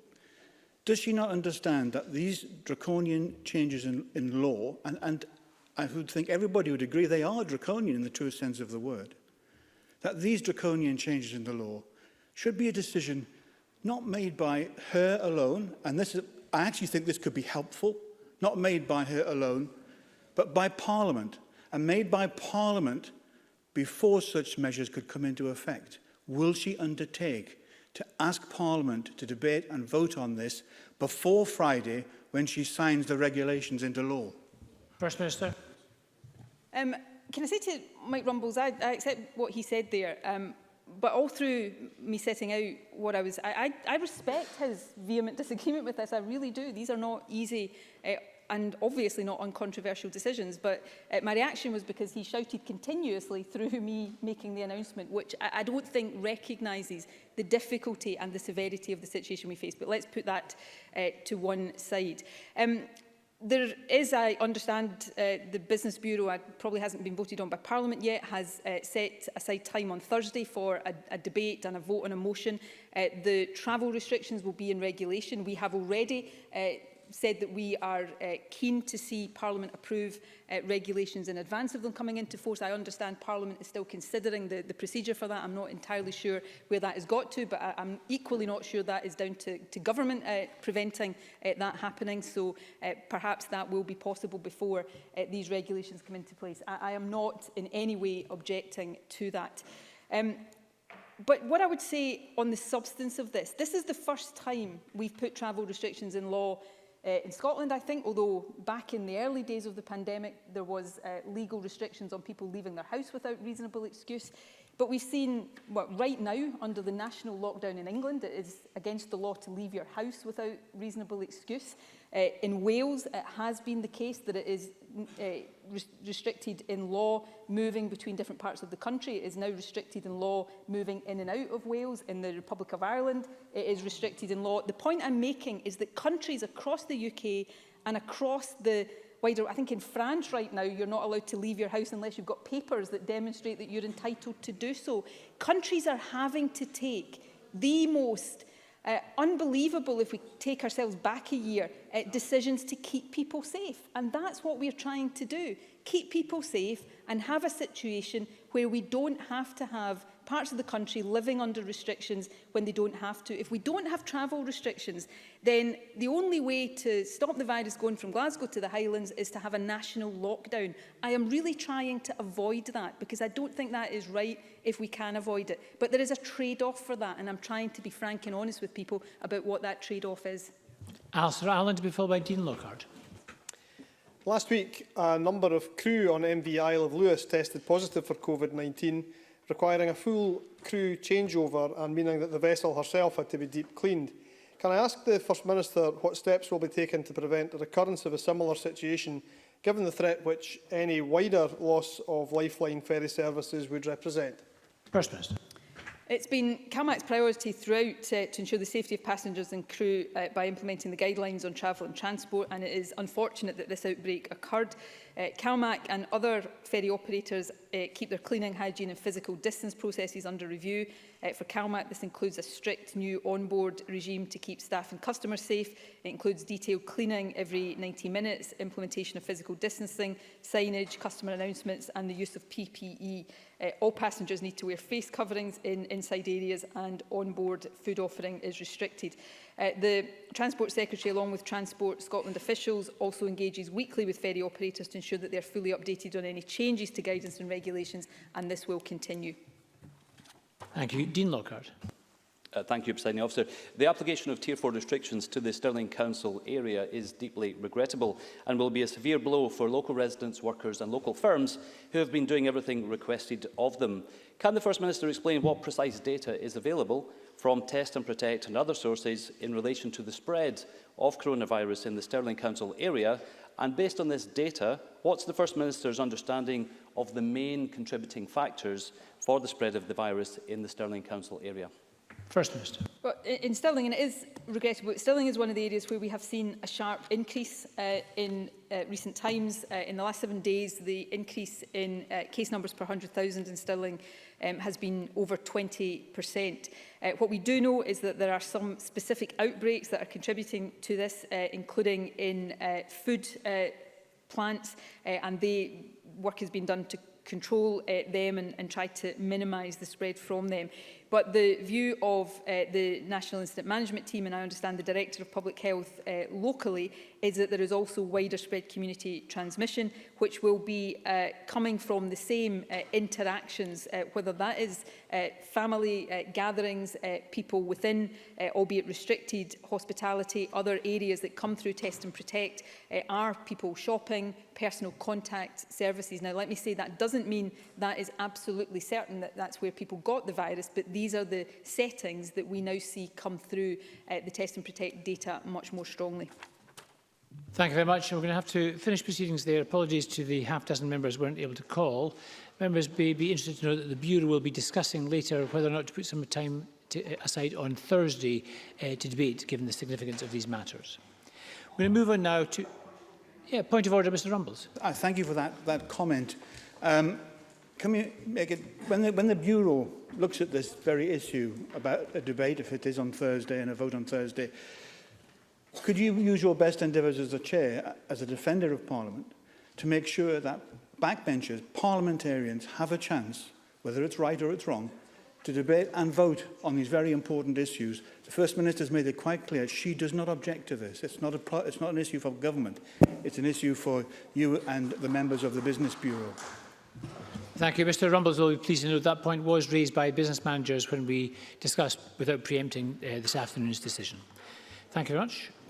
Does she not understand that these draconian changes in law, and I would think everybody would agree they are draconian in the truest sense of the word, that these draconian changes in the law should be a decision not made by her alone, and I actually think this could be helpful, not made by her alone, but by Parliament, and made by Parliament before such measures could come into effect. Will she undertake to ask Parliament to debate and vote on this before Friday, when she signs the regulations into law? First Minister. Can I say to Mike Rumbles, I accept what he said there. But all through me setting out what I respect his vehement disagreement with this. I really do. These are not easy and obviously not uncontroversial decisions. But my reaction was because he shouted continuously through me making the announcement, which I don't think recognises the difficulty and the severity of the situation we face. But let's put that to one side. There is, I understand, the Business Bureau probably hasn't been voted on by Parliament yet, has set aside time on Thursday for a debate and a vote on a motion. The travel restrictions will be in regulation. We have already said that we are keen to see Parliament approve regulations in advance of them coming into force. I understand Parliament is still considering the procedure for that. I'm not entirely sure where that has got to, but I'm equally not sure that is down to government preventing that happening. So perhaps that will be possible before these regulations come into place. I am not in any way objecting to that. But what I would say on the substance of this is the first time we've put travel restrictions in law in Scotland, I think, although back in the early days of the pandemic, there was legal restrictions on people leaving their house without reasonable excuse. But we've seen, right now, under the national lockdown in England, it is against the law to leave your house without reasonable excuse. In Wales, it has been the case that it is restricted in law moving between different parts of the country. It is now restricted in law moving in and out of Wales. In the Republic of Ireland, it is restricted in law. The point I'm making is that countries across the UK and across the wider, I think in France right now, you're not allowed to leave your house unless you've got papers that demonstrate that you're entitled to do so. Countries are having to take the most unbelievable, if we take ourselves back a year, decisions to keep people safe. And that's what we're trying to do. Keep people safe and have a situation where we don't have to have parts of the country living under restrictions when they don't have to. If we don't have travel restrictions, then the only way to stop the virus going from Glasgow to the Highlands is to have a national lockdown. I am really trying to avoid that because I don't think that is right if we can avoid it. But there is a trade-off for that, and I'm trying to be frank and honest with people about what that trade-off is. Alistair Allen to be followed by Dean Lockhart. Last week, a number of crew on MV Isle of Lewis tested positive for COVID-19, requiring a full crew changeover and meaning that the vessel herself had to be deep cleaned. Can I ask the First Minister what steps will be taken to prevent the recurrence of a similar situation, given the threat which any wider loss of lifeline ferry services would represent? First Minister. It's been CalMac's priority throughout to ensure the safety of passengers and crew by implementing the guidelines on travel and transport, and it is unfortunate that this outbreak occurred. CalMac and other ferry operators keep their cleaning, hygiene and physical distance processes under review. For CalMac, this includes a strict new onboard regime to keep staff and customers safe. It includes detailed cleaning every 90 minutes, implementation of physical distancing, signage, customer announcements and the use of PPE. All passengers need to wear face coverings in inside areas, and onboard food offering is restricted. The Transport Secretary, along with Transport Scotland officials, also engages weekly with ferry operators to ensure that they are fully updated on any changes to guidance and regulations, and this will continue. Thank you. Dean Lockhart. Thank you, Presiding Officer. The application of Tier 4 restrictions to the Stirling Council area is deeply regrettable and will be a severe blow for local residents, workers and local firms who have been doing everything requested of them. Can the First Minister explain what precise data is available from Test and Protect and other sources in relation to the spread of coronavirus in the Stirling Council area? And based on this data, what's the First Minister's understanding of the main contributing factors for the spread of the virus in the Stirling Council area? First Minister. Well, in Stirling, and it is regrettable, Stirling is one of the areas where we have seen a sharp increase in recent times. In the last 7 days, the increase in case numbers per 100,000 in Stirling has been over 20%. What we do know is that there are some specific outbreaks that are contributing to this, including in food plants, and work has been done to control them and try to minimise the spread from them. But the view of the National Incident Management Team, and I understand the Director of Public Health locally, is that there is also wider spread community transmission, which will be coming from the same interactions, whether that is family gatherings, people within, albeit restricted, hospitality, other areas that come through Test and Protect, are people shopping, personal contact services. Now, let me say that doesn't mean that is absolutely certain that that's where people got the virus, but these are the settings that we now see come through the Test and Protect data much more strongly. Thank you very much. We're going to have to finish proceedings there. Apologies to the half-dozen members who weren't able to call. Members may be interested to know that the Bureau will be discussing later whether or not to put some time aside on Thursday to debate, given the significance of these matters. We're going to move on now to... point of order, Mr Rumbles. Thank you for that comment. Can we make it... When the Bureau looks at this very issue about a debate, if it is on Thursday and a vote on Thursday, could you use your best endeavours as a chair, as a defender of Parliament, to make sure that backbenchers, parliamentarians, have a chance, whether it's right or it's wrong, to debate and vote on these very important issues? The First Minister has made it quite clear she does not object to this. It's not an issue for government. It's an issue for you and the members of the Business Bureau. Thank you. Mr Rumbles will be pleased to know that point was raised by business managers when we discussed, without preempting, this afternoon's decision. Thank you very much.